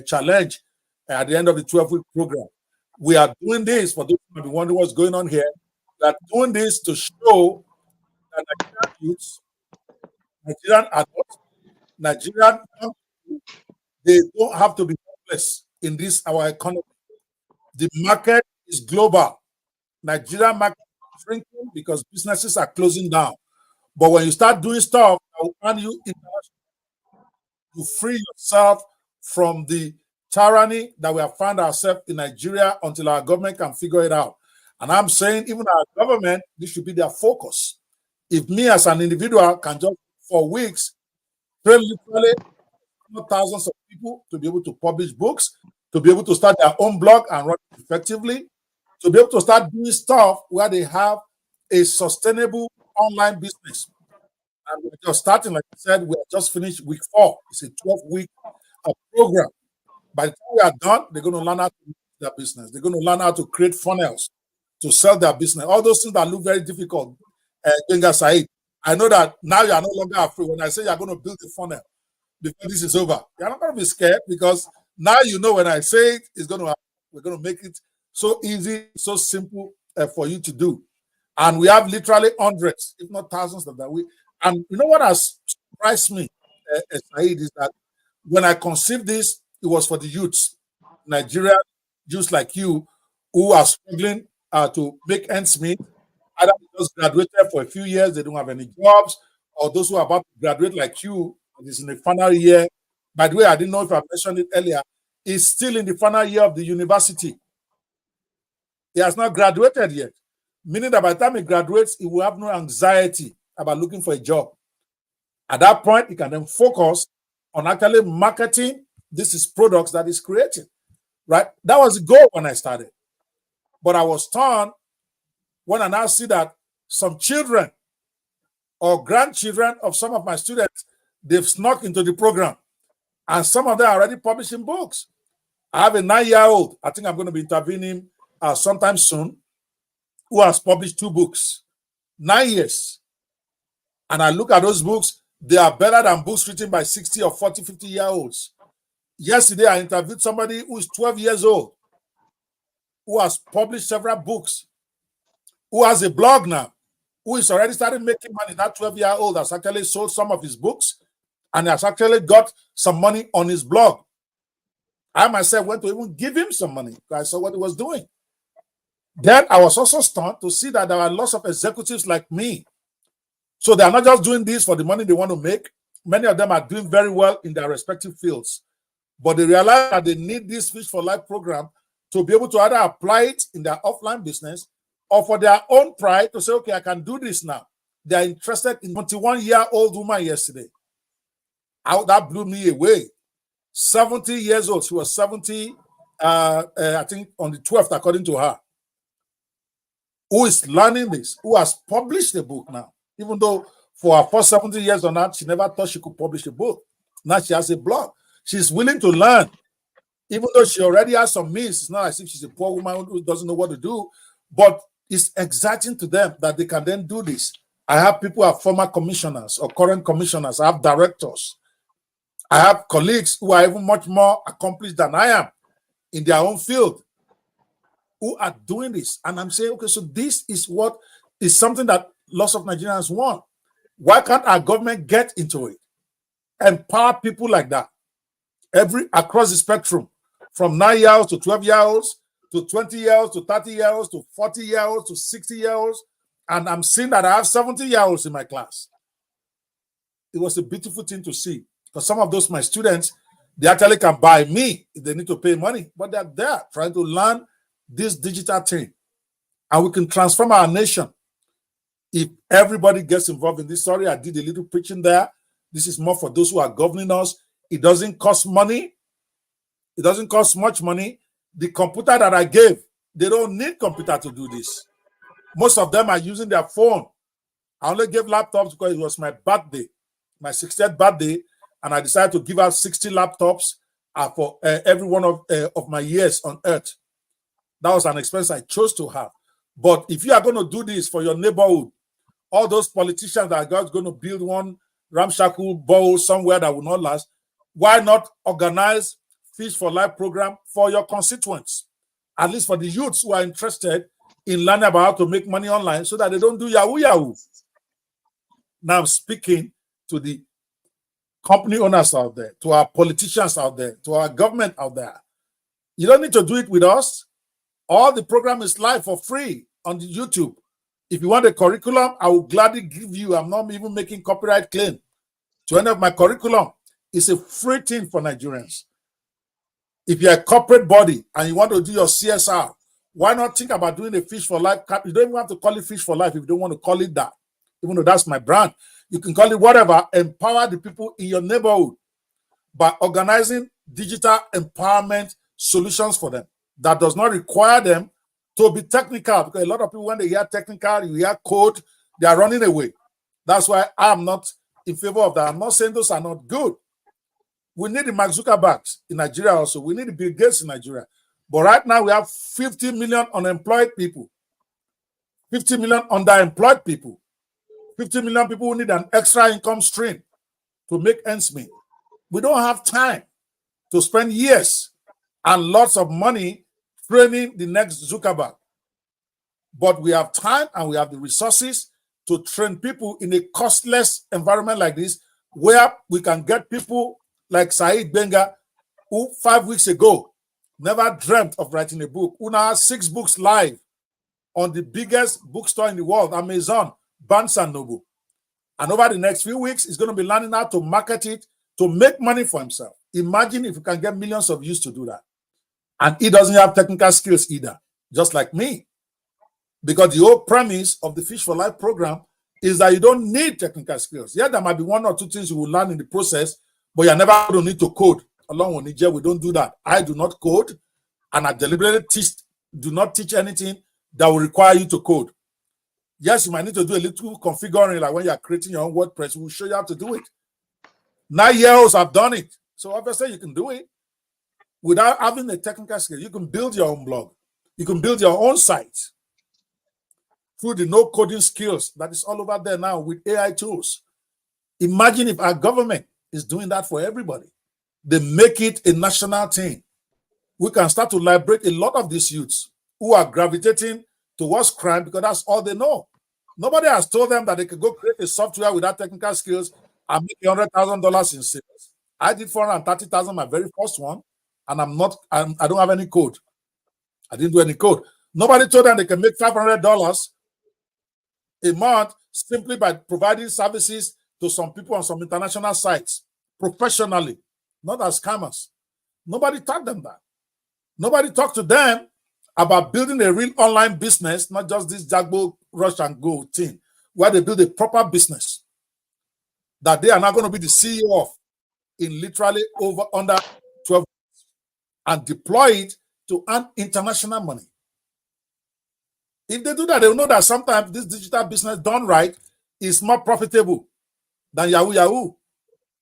[SPEAKER 1] challenge at the end of the 12-week program. We are doing this for those who might be wondering what's going on here. We are doing this to show that Nigerian youths, Nigerian adults, Nigerian young people, they don't have to be hopeless in this our economy. The market is global. Nigerian market is shrinking because businesses are closing down. But when you start doing stuff that will earn you international, you free yourself from the tyranny that we have found ourselves in Nigeria until our government can figure it out. And I'm saying even our government, this should be their focus. If me as an individual can just for weeks train literally thousands of people to be able to publish books, to be able to start their own blog and run it effectively, to be able to start doing stuff where they have a sustainable online business. And we're just starting, like I said, we have just finished week 4. It's a 12-week program. By the time we are done, they're going to learn how to do their business. They're going to learn how to create funnels to sell their business. All those things that look very difficult, Gbenga Saheed. I know that now you are no longer afraid. When I say you're going to build a funnel before this is over, you're not going to be scared because now you know when I say it, it's going to happen. We're going to make it so easy, so simple for you to do. And we have literally hundreds, if not thousands of that. And you know what has surprised me, Saheed, is that when I conceived this, it was for the youths, Nigeria, youths like you, who are struggling to make ends meet. Either just graduated for a few years, they don't have any jobs, or those who are about to graduate like you, is in the final year. By the way, I didn't know if I mentioned it earlier, is still in the final year of the university. He has not graduated yet, meaning that by the time he graduates, he will have no anxiety about looking for a job. At that point, he can then focus on actually marketing these products that he's creating, right? That was the goal when I started. But I was torn when I now see that some children or grandchildren of some of my students, they've snuck into the program. And some of them are already publishing books. I have a 9-year-old, I think I'm going to be intervening sometime soon, who has published 2 books, 9 years. And I look at those books, they are better than books written by 60 or 40, 50-year-olds. Yesterday, I interviewed somebody who is 12 years old, who has published several books, who has a blog now, who is already started making money. That 12-year-old has actually sold some of his books and has actually got some money on his blog. I myself went to even give him some money because I saw what he was doing. Then I was also stunned to see that there are lots of executives like me. So they are not just doing this for the money they want to make. Many of them are doing very well in their respective fields. But they realize that they need this Fish for Life program to be able to either apply it in their offline business or for their own pride to say, okay, I can do this now. They are interested in 21-year-old woman yesterday. That blew me away. 70 years old. She was 70, I think, on the 12th, according to her. Who is learning this, who has published a book now. Even though for her first 70 years or not, she never thought she could publish a book. Now she has a blog. She's willing to learn. Even though she already has some means, it's not as if she's a poor woman who doesn't know what to do, but it's exciting to them that they can then do this. I have people who are former commissioners or current commissioners. I have directors. I have colleagues who are even much more accomplished than I am in their own field who are doing this. And I'm saying, okay, so this is what is something that lots of Nigerians want. Why can't our government get into it? Empower people like that. Across the spectrum, from 9-year-olds to 12-year-olds, to 20-year-olds, to 30-year-olds, to 40-year-olds, to 60-year-olds. And I'm seeing that I have 70-year-olds in my class. It was a beautiful thing to see. Because some of those, my students, they actually can buy me if they need to pay money. But they're there trying to learn this digital thing. And we can transform our nation if everybody gets involved in this. Sorry, I did a little preaching there. This is more for those who are governing us. It doesn't cost money. It doesn't cost much money. The computer that I gave, they don't need computer to do this. Most of them are using their phone. I only gave laptops because it was my birthday, my 60th birthday, and I decided to give out 60 laptops for every one of my years on earth. That was an expense I chose to have. But if you are going to do this for your neighborhood, all those politicians that are going to build one ramshackle bowl somewhere that will not last, why not organize Fish for Life program for your constituents? At least for the youths who are interested in learning about how to make money online so that they don't do Yahoo Yahoo. Now I'm speaking to the company owners out there, to our politicians out there, to our government out there. You don't need to do it with us. All the program is live for free on the YouTube. If you want a curriculum, I will gladly give you. I'm not even making copyright claim to any of my curriculum. It's a free thing for Nigerians. If you're a corporate body and you want to do your CSR, why not think about doing a Fish for Life? You don't even have to call it Fish for Life if you don't want to call it that. Even though that's my brand, you can call it whatever. Empower the people in your neighborhood by organizing digital empowerment solutions for them that does not require them to be technical, because a lot of people, when they hear technical, you hear code, they are running away. That's why I'm not in favor of that. I'm not saying those are not good. We need the Mark Zuckerbergs in Nigeria also. We need the Bill Gates in Nigeria. But right now we have 50 million unemployed people, 50 million underemployed people, 50 million people who need an extra income stream to make ends meet. We don't have time to spend years and lots of money training the next Zuckerberg. But we have time and we have the resources to train people in a costless environment like this, where we can get people like Saheed Gbenga, who 5 weeks ago never dreamt of writing a book, who now has 6 books live on the biggest bookstore in the world, Amazon, Barnes & Noble. And over the next few weeks, he's going to be learning how to market it to make money for himself. Imagine if you can get millions of views to do that. And he doesn't have technical skills either, just like me. Because the whole premise of the Fish for Life program is that you don't need technical skills. Yeah, there might be 1 or 2 things you will learn in the process, but you're never going to need to code. Along with Niger, we don't do that. I do not code, and I deliberately do not teach anything that will require you to code. Yes, you might need to do a little configuring, like when you're creating your own WordPress, we'll show you how to do it. 9-year-olds have done it. So obviously you can do it without having a technical skill. You can build your own blog. You can build your own site through the no coding skills that is all over there now with AI tools. Imagine if our government is doing that for everybody. They make it a national thing. We can start to liberate a lot of these youths who are gravitating towards crime because that's all they know. Nobody has told them that they could go create a software without technical skills and make $100,000 in sales. I did 430,000, my very first one, and I don't have any code. I didn't do any code. Nobody told them they can make $500 a month simply by providing services to some people on some international sites professionally, not as scammers. Nobody taught them that. Nobody talked to them about building a real online business, not just this Jagbo rush and go thing, where they build a proper business that they are not going to be the CEO of in literally under 12 months and deploy it to earn international money. If they do that, they'll know that sometimes this digital business done right is more profitable than Yahoo Yahoo.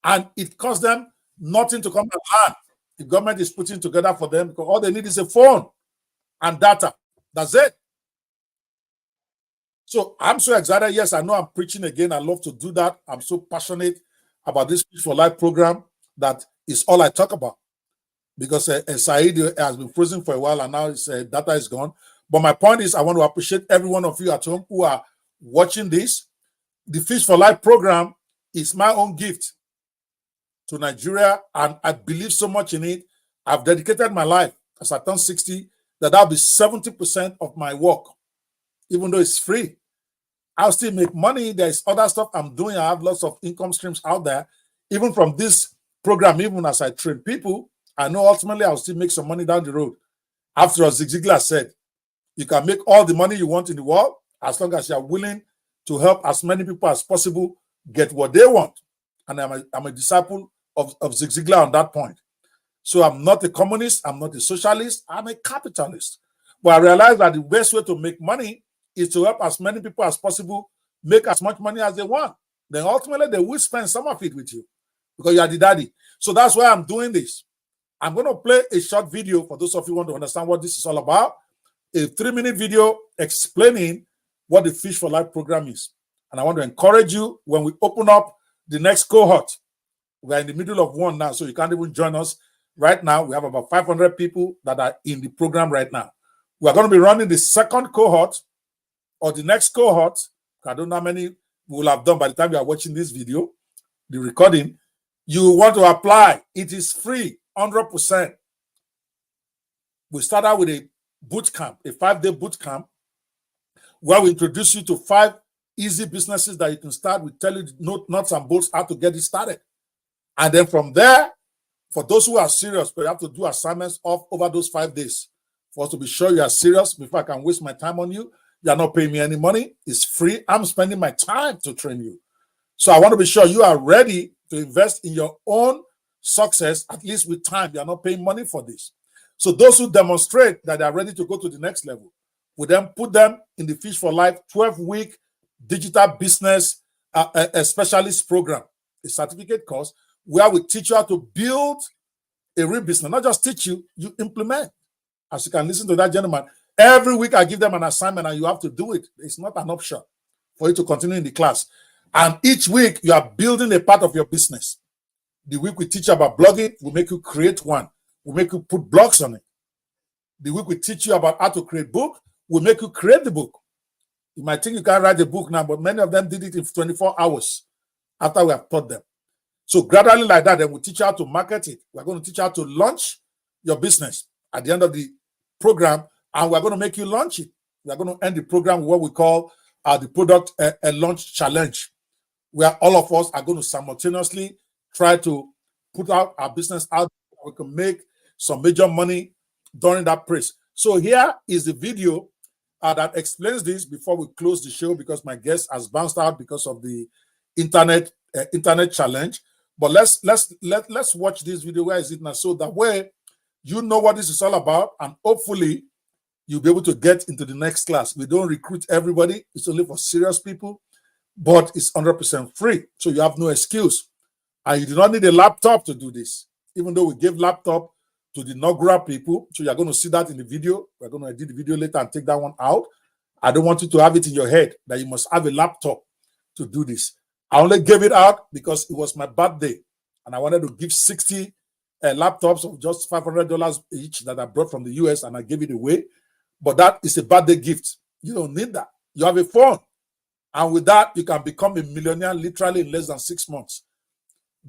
[SPEAKER 1] And it costs them nothing to come and learn. The government is putting together for them because all they need is a phone and data. That's it. So I'm so excited. Yes, I know I'm preaching again. I love to do that. I'm so passionate about this Fish for Life program that is all I talk about. Because Saeed has been frozen for a while and now his data is gone. But my point is, I want to appreciate every one of you at home who are watching this. The Fish for Life program is my own gift to Nigeria, and I believe so much in it. I've dedicated my life as I turn 60 that that'll be 70% of my work, even though it's free. I'll still make money. There's other stuff I'm doing. I have lots of income streams out there. Even from this program, even as I train people, I know ultimately I'll still make some money down the road. After all, Zig Ziglar said, you can make all the money you want in the world as long as you're willing to help as many people as possible get what they want. And I'm a disciple of Zig Ziglar on that point. So I'm not a communist, I'm not a socialist, I'm a capitalist. But I realize that the best way to make money is to help as many people as possible make as much money as they want. Then ultimately they will spend some of it with you because you are the daddy. So that's why I'm doing this. I'm going to play a short video for those of you who want to understand what this is all about. A 3-minute video explaining what the Fish for Life program is. And I want to encourage you when we open up the next cohort. We're in the middle of one now, so you can't even join us right now. We have about 500 people that are in the program right now. We are going to be running the second cohort or the next cohort. I don't know how many we will have done by the time you are watching this video, the recording. You want to apply. It is free, 100%. We start out with a boot camp, a 5-day boot camp, where we introduce you to 5 easy businesses that you can start. We tell you nuts and bolts how to get it started. And then from there, For those who are serious, but you have to do assignments over those 5 days for us to be sure you are serious before I can waste my time on you. You are not paying me any money. It's free. I'm spending my time to train you. So I want to be sure you are ready to invest in your own success, at least with time. You are not paying money for this. So those who demonstrate that they are ready to go to the next level, we then put them in the Fish for Life 12-week digital business a specialist program, a certificate course, where we teach you how to build a real business. Not just teach you, you implement. As you can listen to that gentleman, every week I give them an assignment and you have to do it. It's not an option for you to continue in the class. And each week you are building a part of your business. The week we teach you about blogging, we make you create one. We make you put blogs on it. The week we teach you about how to create book, we make you create the book. You might think you can't write the book now, but many of them did it in 24 hours after we have taught them. So gradually like that, then we teach you how to market it. We're going to teach you how to launch your business at the end of the program, and we're going to make you launch it. We're going to end the program with what we call the product launch challenge, where all of us are going to simultaneously try to put out our business out. We can make some major money during that praise. So here is the video that explains this before we close the show, because my guest has bounced out because of the internet challenge. But let's watch this video. Where is it now? So that way you know what this is all about, and hopefully you'll be able to get into the next class. We don't recruit everybody. It's only for serious people, but it's 100% free. So you have no excuse. And you do not need a laptop to do this, even though we gave laptop to the inaugural people. So you're going to see that in the video. We're going to edit the video later and take that one out. I don't want you to have it in your head that you must have a laptop to do this. I only gave it out because it was my birthday, and I wanted to give 60 laptops of just $500 each that I brought from the US, and I gave it away. But that is a birthday gift. You don't need that. You have a phone, and with that, you can become a millionaire literally in less than 6 months,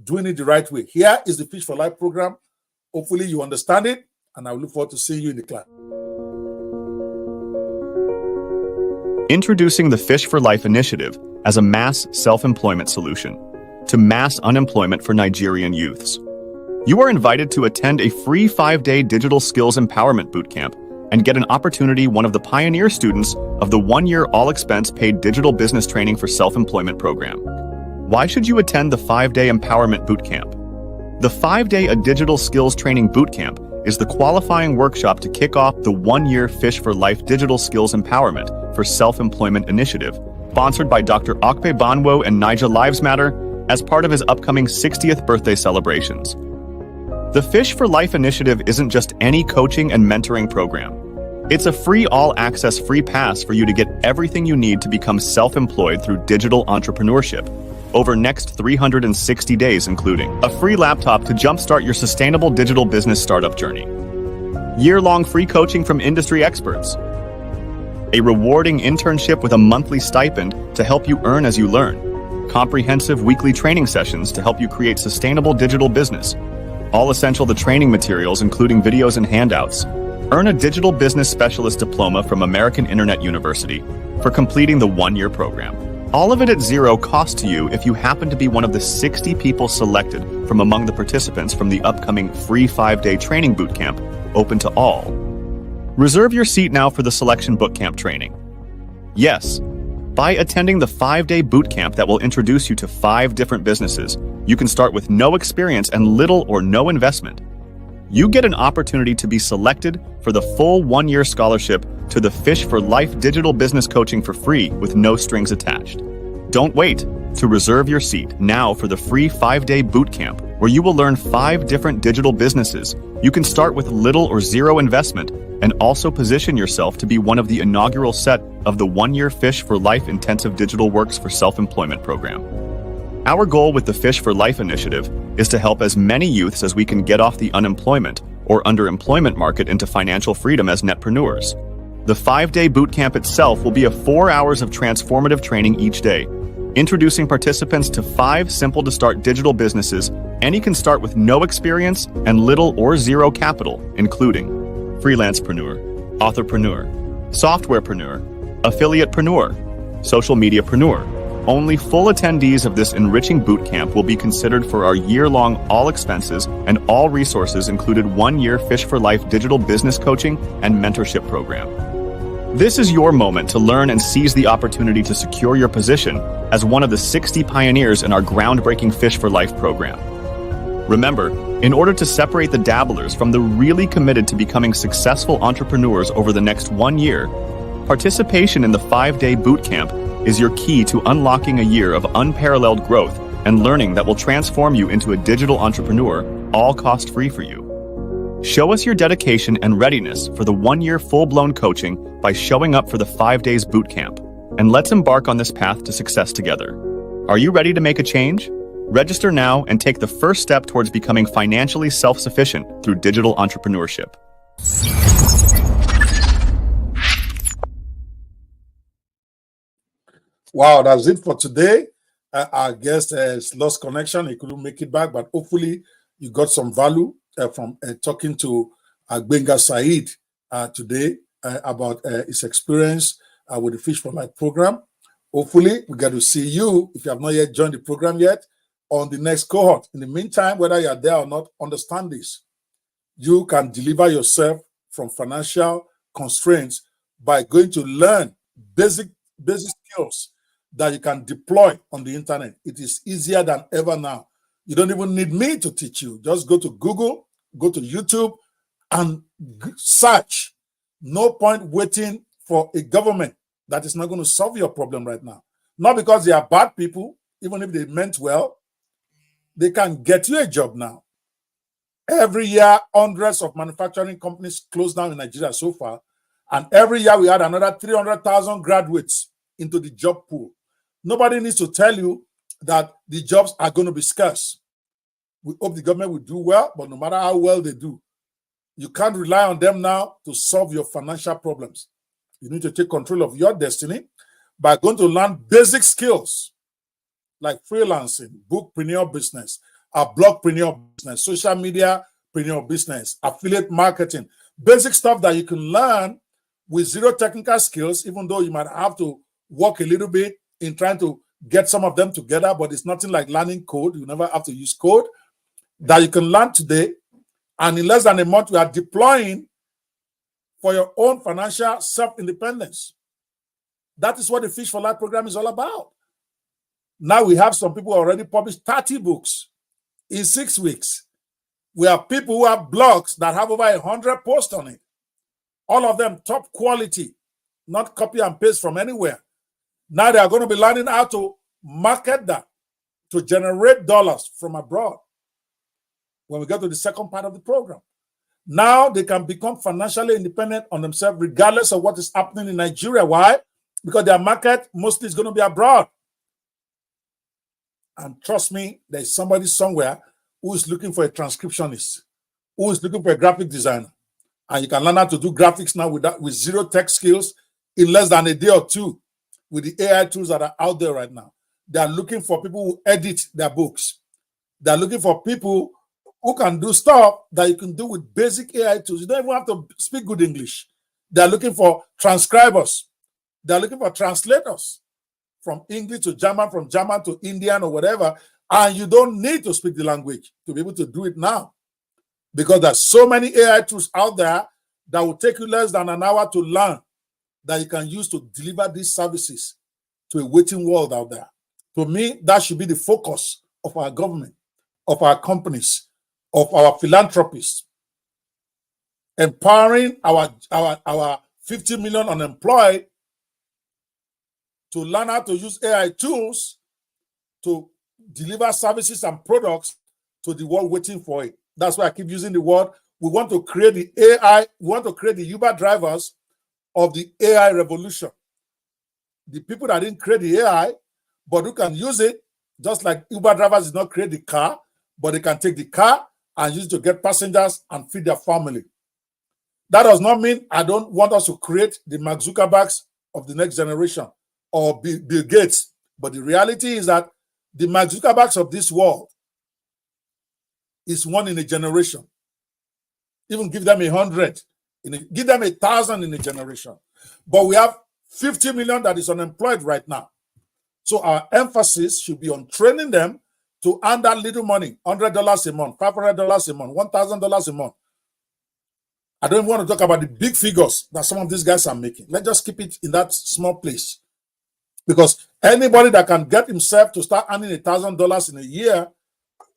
[SPEAKER 1] doing it the right way. Here is the Fish for Life program. Hopefully you understand it, and I look forward to seeing you in the class.
[SPEAKER 4] Introducing the Fish for Life initiative as a mass self-employment solution to mass unemployment for Nigerian youths. You are invited to attend a free 5-day digital skills empowerment bootcamp and get an opportunity one of the pioneer students of the 1-year all-expense paid digital business training for self-employment program. Why should you attend the 5-day empowerment bootcamp? The 5-day digital skills training bootcamp is the qualifying workshop to kick off the 1-year Fish for Life digital skills empowerment for self-employment initiative, sponsored by Dr. Okpe Banwo and Niger Lives Matter as part of his upcoming 60th birthday celebrations. The Fish for Life initiative isn't just any coaching and mentoring program. It's a free all-access free pass for you to get everything you need to become self-employed through digital entrepreneurship over next 360 days, including a free laptop to jumpstart your sustainable digital business startup journey, year-long free coaching from industry experts, a rewarding internship with a monthly stipend to help you earn as you learn, comprehensive weekly training sessions to help you create sustainable digital business, all essential the training materials including videos and handouts. Earn a digital business specialist diploma from American Internet University for completing the 1-year program. All of it at zero cost to you if you happen to be one of the 60 people selected from among the participants from the upcoming free 5-day training bootcamp, open to all. Reserve your seat now for the selection bootcamp training. Yes, by attending the 5-day bootcamp that will introduce you to 5 different businesses, you can start with no experience and little or no investment. You get an opportunity to be selected for the full 1-year scholarship to the Fish for Life digital business coaching for free with no strings attached. Don't wait to reserve your seat now for the free 5-day bootcamp where you will learn 5 different digital businesses. You can start with little or zero investment and also position yourself to be one of the inaugural set of the 1-year Fish for Life intensive digital works for self-employment program. Our goal with the Fish for Life initiative is to help as many youths as we can get off the unemployment or underemployment market into financial freedom as netpreneurs. The 5-day bootcamp itself will be 4 hours of transformative training each day, introducing participants to 5 simple to start digital businesses. Any can start with no experience and little or zero capital, including freelancepreneur, authorpreneur, softwarepreneur, affiliatepreneur, social mediapreneur, only full attendees of this enriching boot camp will be considered for our year-long all expenses and all resources included 1-year Fish for Life digital business coaching and mentorship program. This is your moment to learn and seize the opportunity to secure your position as one of the 60 pioneers in our groundbreaking Fish for Life program. Remember, in order to separate the dabblers from the really committed to becoming successful entrepreneurs over the next 1 year, participation in the 5-day boot camp is your key to unlocking a year of unparalleled growth and learning that will transform you into a digital entrepreneur, all cost-free for you. Show us your dedication and readiness for the 1-year full-blown coaching by showing up for the 5 days boot camp, and let's embark on this path to success together. Are you ready to make a change? Register now and take the first step towards becoming financially self-sufficient through digital entrepreneurship.
[SPEAKER 1] Wow, that's it for today. Our guest has lost connection. He couldn't make it back, but hopefully you got some value from talking to Gbenga Saheed today about his experience with the Fish for Life program. Hopefully we get to see you, if you have not yet joined the program yet, on the next cohort. In the meantime, whether you are there or not, understand this. You can deliver yourself from financial constraints by going to learn basic skills that you can deploy on the internet. It is easier than ever now. You don't even need me to teach you. Just go to Google, go to YouTube, and search. No point waiting for a government that is not going to solve your problem right now. Not because they are bad people, even if they meant well. They can get you a job now. Every year, hundreds of manufacturing companies close down in Nigeria so far. And every year, we add another 300,000 graduates into the job pool. Nobody needs to tell you that the jobs are going to be scarce. We hope the government will do well, but no matter how well they do, you can't rely on them now to solve your financial problems. You need to take control of your destiny by going to learn basic skills like freelancing, bookpreneur business, blogpreneur business, social mediapreneur business, affiliate marketing, basic stuff that you can learn with zero technical skills, even though you might have to work a little bit in trying to get some of them together, but it's nothing like learning code. You never have to use code that you can learn today. And in less than a month, we are deploying for your own financial self-independence. That is what the Fish for Life program is all about. Now we have some people who already published 30 books in 6 weeks. We have people who have blogs that have over 100 posts on it. All of them top quality, not copy and paste from anywhere. Now they are going to be learning how to market that to generate dollars from abroad when we get to the second part of the program. Now they can become financially independent on themselves regardless of what is happening in Nigeria. Why? Because their market mostly is going to be abroad. And trust me, there's somebody somewhere who is looking for a transcriptionist, who is looking for a graphic designer. And you can learn how to do graphics now with zero tech skills in less than a day or two with the AI tools that are out there right now. They are looking for people who edit their books. They are looking for people who can do stuff that you can do with basic AI tools. You don't even have to speak good English. They are looking for transcribers. They are looking for translators from English to German, from German to Indian or whatever. And you don't need to speak the language to be able to do it now, because there's so many AI tools out there that will take you less than an hour to learn that you can use to deliver these services to a waiting world out there. To me, that should be the focus of our government, of our companies, of our philanthropists. Empowering our 50 million unemployed to learn how to use AI tools to deliver services and products to the world waiting for it. That's why I keep using the word. We want to create the AI, we want to create the Uber drivers of the AI revolution. The people that didn't create the AI, but who can use it, just like Uber drivers did not create the car, but they can take the car and use it to get passengers and feed their family. That does not mean I don't want us to create the Mark Zuckerbergs of the next generation or Bill Gates. But the reality is that the Mark Zuckerbergs of this world is one in a generation. Even give them 100, give them 1,000 in a generation. But we have 50 million that is unemployed right now. So our emphasis should be on training them to earn that little money, $100 a month, $500 a month, $1,000 a month. I don't want to talk about the big figures that some of these guys are making. Let's just keep it in that small place. Because anybody that can get himself to start earning $1,000 in a year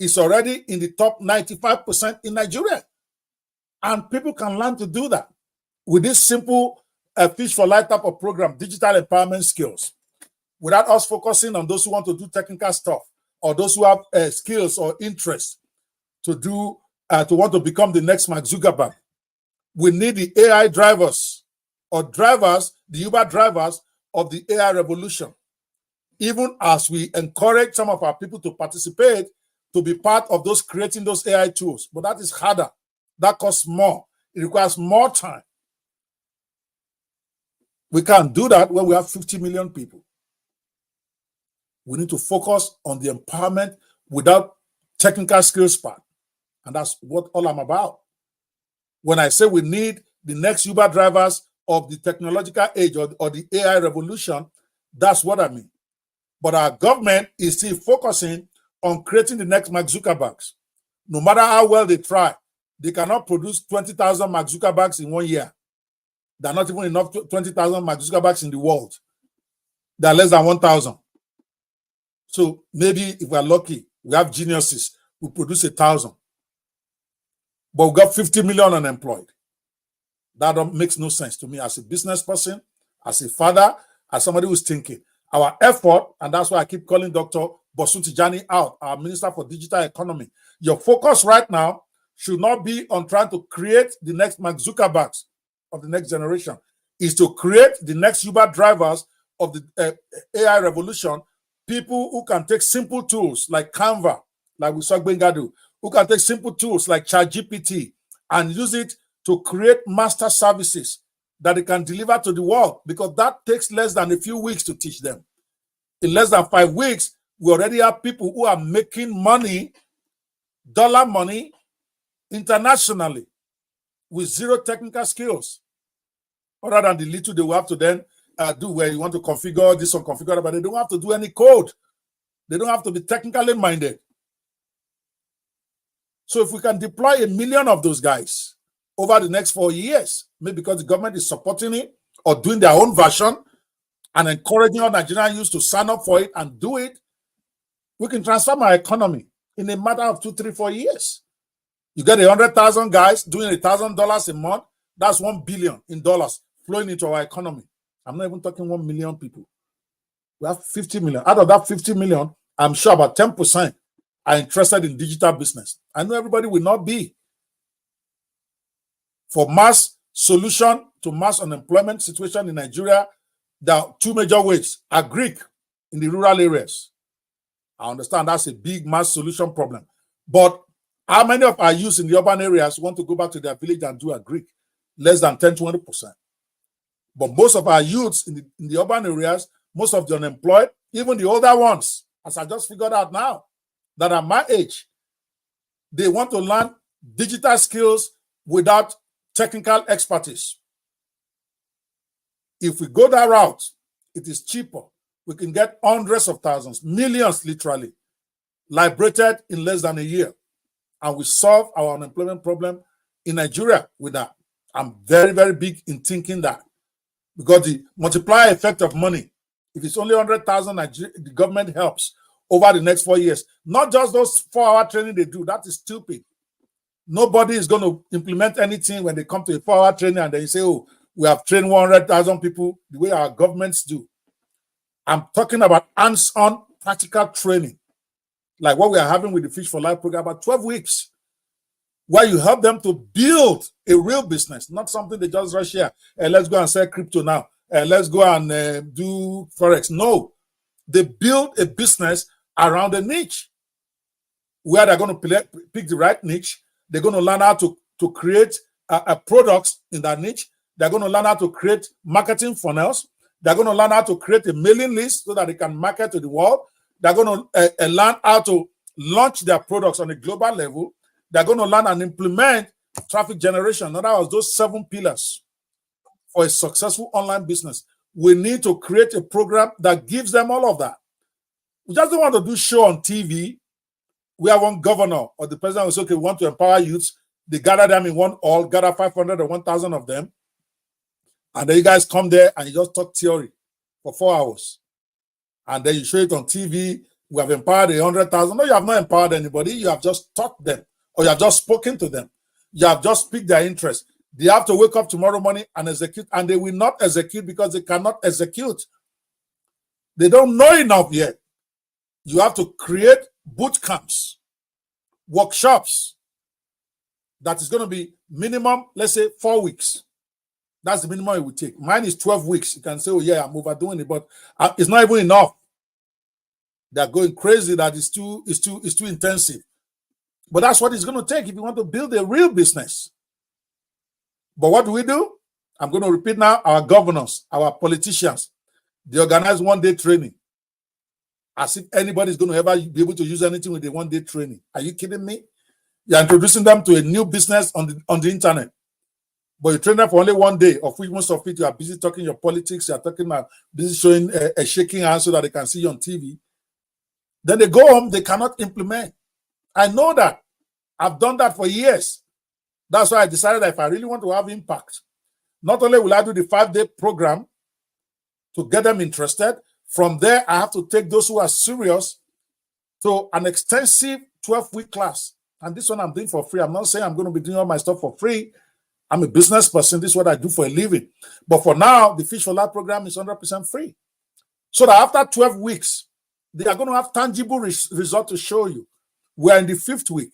[SPEAKER 1] is already in the top 95% in Nigeria. And people can learn to do that with this simple Fish for Life type of program, digital empowerment skills, without us focusing on those who want to do technical stuff or those who have skills or interest to do, to want to become the next Mark Zuckerberg. We need the AI drivers or drivers, the Uber drivers of the AI revolution. Even as we encourage some of our people to participate, to be part of those creating those AI tools. But that is harder. That costs more. It requires more time. We can't do that when we have 50 million people. We need to focus on the empowerment without technical skills part. And that's what all I'm about. When I say we need the next Uber drivers of the technological age or the AI revolution, that's what I mean. But our government is still focusing on creating the next Mark Zuckerbergs. No matter how well they try, they cannot produce 20,000 Mark Zuckerbergs in 1 year. There are not even enough 20,000 Mark Zuckerbergs in the world. There are less than 1,000. So maybe if we're lucky, we have geniuses who produce 1,000. But we got 50 million unemployed. That makes no sense to me as a business person, as a father, as somebody who's thinking. Our effort, and that's why I keep calling Dr. Bosun Tijani out, our Minister for Digital Economy. Your focus right now should not be on trying to create the next Mark Zuckerbergs of the next generation. Is to create the next Uber drivers of the AI revolution, people who can take simple tools like Canva, like we saw Gbenga do, who can take simple tools like ChatGPT and use it to create master services that they can deliver to the world, because that takes less than a few weeks to teach them. In less than 5 weeks, we already have people who are making money, dollar money, internationally with zero technical skills, other than the little they will have to then do where you want to configure this or configure that, but they don't have to do any code. They don't have to be technically minded. So if we can deploy 1 million of those guys over the next 4 years, maybe because the government is supporting it or doing their own version and encouraging all Nigerian youth to sign up for it and do it, we can transform our economy in a matter of 2, 3, 4 years. You get 100,000 guys doing $1,000 a month, that's $1 billion in dollars flowing into our economy. I'm not even talking 1 million people. We have 50 million. Out of that 50 million, I'm sure about 10% are interested in digital business. I know everybody will not be. For mass solution to mass unemployment situation in Nigeria, there are 2 major ways. Agric in the rural areas. I understand that's a big mass solution problem. But how many of our youth in the urban areas want to go back to their village and do agric? Less than 10-20%. But most of our youths in the urban areas, most of the unemployed, even the older ones, as I just figured out now, that are my age, they want to learn digital skills without technical expertise. If we go that route, it is cheaper. We can get hundreds of thousands, millions literally, liberated in less than a year. And we solve our unemployment problem in Nigeria with that. I'm very, very big in thinking that. Because the multiplier effect of money, if it's only 100,000, the government helps over the next 4 years. Not just those 4-hour training they do. That is stupid. Nobody is going to implement anything when they come to a 4-hour training and then you say, oh, we have trained 100,000 people the way our governments do. I'm talking about hands-on practical training, like what we are having with the Fish for Life program, about 12 weeks, where you help them to build a real business, not something they just rush here. Let's go and sell crypto now. Let's go and do Forex. No, they build a business around a niche where they're going to pick the right niche. They're going to learn how to create a product in that niche. They're going to learn how to create marketing funnels. They're going to learn how to create a mailing list so that they can market to the world. They're going to learn how to launch their products on a global level. They're going to learn and implement traffic generation. In other words, those 7 pillars for a successful online business. We need to create a program that gives them all of that. We just don't want to do show on TV. We have one governor or the president was okay, we want to empower youths. They gather them in one hall, gather 500 or 1,000 of them. And then you guys come there and you just talk theory for 4 hours. And then you show it on TV. We have empowered 100,000. No, you have not empowered anybody. You have just taught them or you have just spoken to them. You have just piqued their interest. They have to wake up tomorrow morning and execute, and they will not execute because they cannot execute. They don't know enough yet. You have to create boot camps, workshops that is going to be minimum, let's say 4 weeks. That's the minimum it will take. Mine is 12 weeks. You can say, oh yeah, I'm overdoing it, but it's not even enough. They're going crazy that it's too intensive. But that's what it's going to take if you want to build a real business. But what do? I'm going to repeat now. Our governors, our politicians, they organize one-day training. As if anybody is going to ever be able to use anything with a one-day training. Are you kidding me? You're introducing them to a new business on the internet. But you train them for only 1 day, of which most of it you are busy talking your politics, you are talking about busy showing a shaking hand so that they can see you on TV. Then they go home, they cannot implement. I know that. I've done that for years. That's why I decided that if I really want to have impact, not only will I do the 5-day program to get them interested, from there I have to take those who are serious to an extensive 12-week class. And this one I'm doing for free. I'm not saying I'm going to be doing all my stuff for free. I'm a business person. This is what I do for a living. But for now, the Fish for Life program is 100% free. So that after 12 weeks, they are going to have tangible results to show you. We are in the 5th week.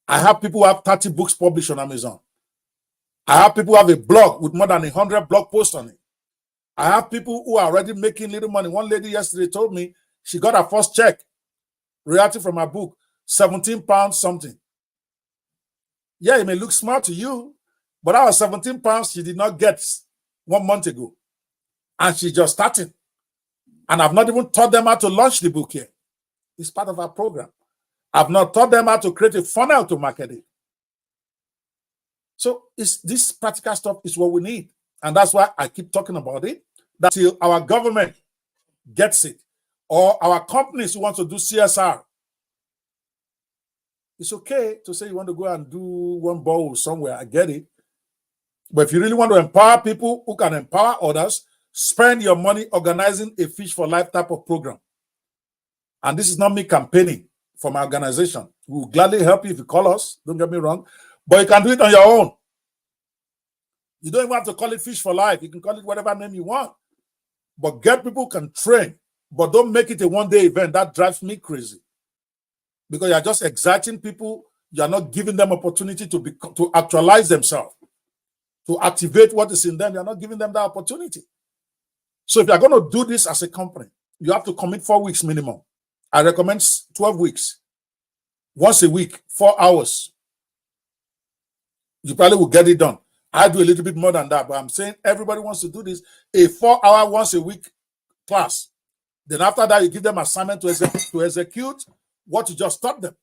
[SPEAKER 1] I have people who have 30 books published on Amazon. I have people who have a blog with more than 100 blog posts on it. I have people who are already making little money. One lady yesterday told me she got her first check, royalty from her book, 17 pounds something. Yeah, it may look small to you, but that was 17 pounds she did not get 1 month ago. And she just started. And I've not even taught them how to launch the book yet. It's part of our program. I've not taught them how to create a funnel to market it. So this practical stuff is what we need. And that's why I keep talking about it. That till our government gets it, or our companies who want to do CSR, it's okay to say you want to go and do one bowl somewhere. I get it. But if you really want to empower people who can empower others, spend your money organizing a Fish for Life type of program. And this is not me campaigning for my organization. We will gladly help you if you call us. Don't get me wrong. But you can do it on your own. You don't even have to call it Fish for Life. You can call it whatever name you want. But get people who can train. But don't make it a one-day event. That drives me crazy. Because you're just exciting people. You're not giving them opportunity to actualize themselves, to activate what is in them. You're not giving them that opportunity. So if you're going to do this as a company, you have to commit 4 weeks minimum. I recommend 12 weeks. Once a week, 4 hours. You probably will get it done. I do a little bit more than that, but I'm saying everybody wants to do this. A 4-hour once a week class. Then after that, you give them assignment to execute what you just taught them.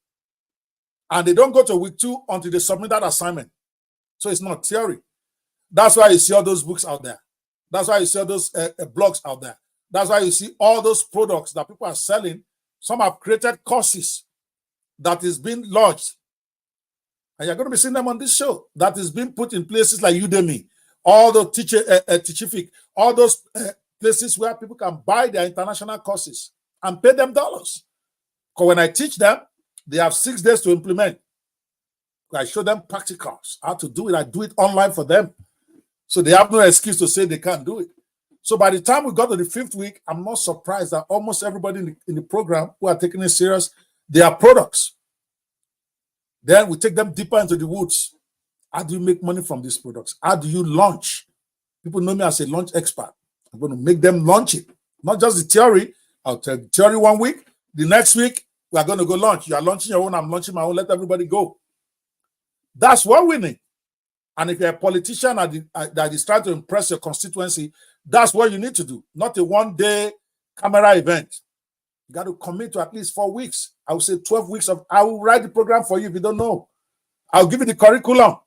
[SPEAKER 1] And they don't go to week 2 until they submit that assignment. So it's not theory. That's why you see all those books out there. That's why you see all those blogs out there. That's why you see all those products that people are selling. Some have created courses that is being launched. And you're going to be seeing them on this show. That is being put in places like Udemy, all the Teachific, all those places where people can buy their international courses and pay them dollars. Because when I teach them, they have 6 days to implement. I show them practicals, how to do it. I do it online for them. So they have no excuse to say they can't do it. So by the time we got to the 5th week, I'm not surprised that almost everybody in the program who are taking it serious, they are products. Then we take them deeper into the woods. How do you make money from these products? How do you launch? People know me as a launch expert. I'm going to make them launch it. Not just the theory. I'll tell the theory 1 week. The next week, we are going to go launch. You are launching your own. I'm launching my own. Let everybody go. That's what we need. And if you're a politician that is trying to impress your constituency, that's what you need to do. Not a one-day camera event. You got to commit to at least 4 weeks. I will say 12 weeks of, I will write the program for you if you don't know. I'll give you the curriculum.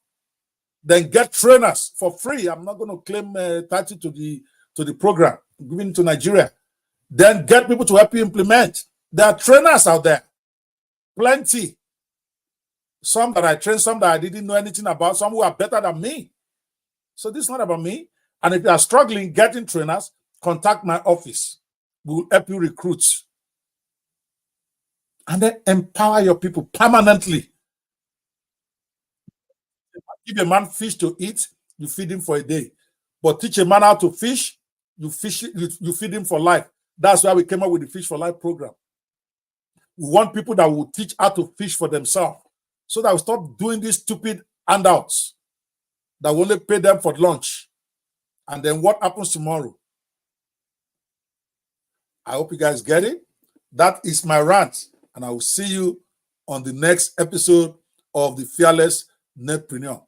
[SPEAKER 1] Then get trainers for free. I'm not going to claim title to the program. I'm giving it to Nigeria. Then get people to help you implement. There are trainers out there, plenty. Some that I trained, some that I didn't know anything about, some who are better than me. So this is not about me. And if you are struggling getting trainers, contact my office. We will help you recruit. And then empower your people permanently. Give a man fish to eat, you feed him for a day. But teach a man how to fish, you feed him for life. That's why we came up with the Fish for Life program. We want people that will teach how to fish for themselves, so that we stop doing these stupid handouts that will only pay them for lunch. And then what happens tomorrow? I hope you guys get it. That is my rant. And I will see you on the next episode of the Fearless Netpreneur.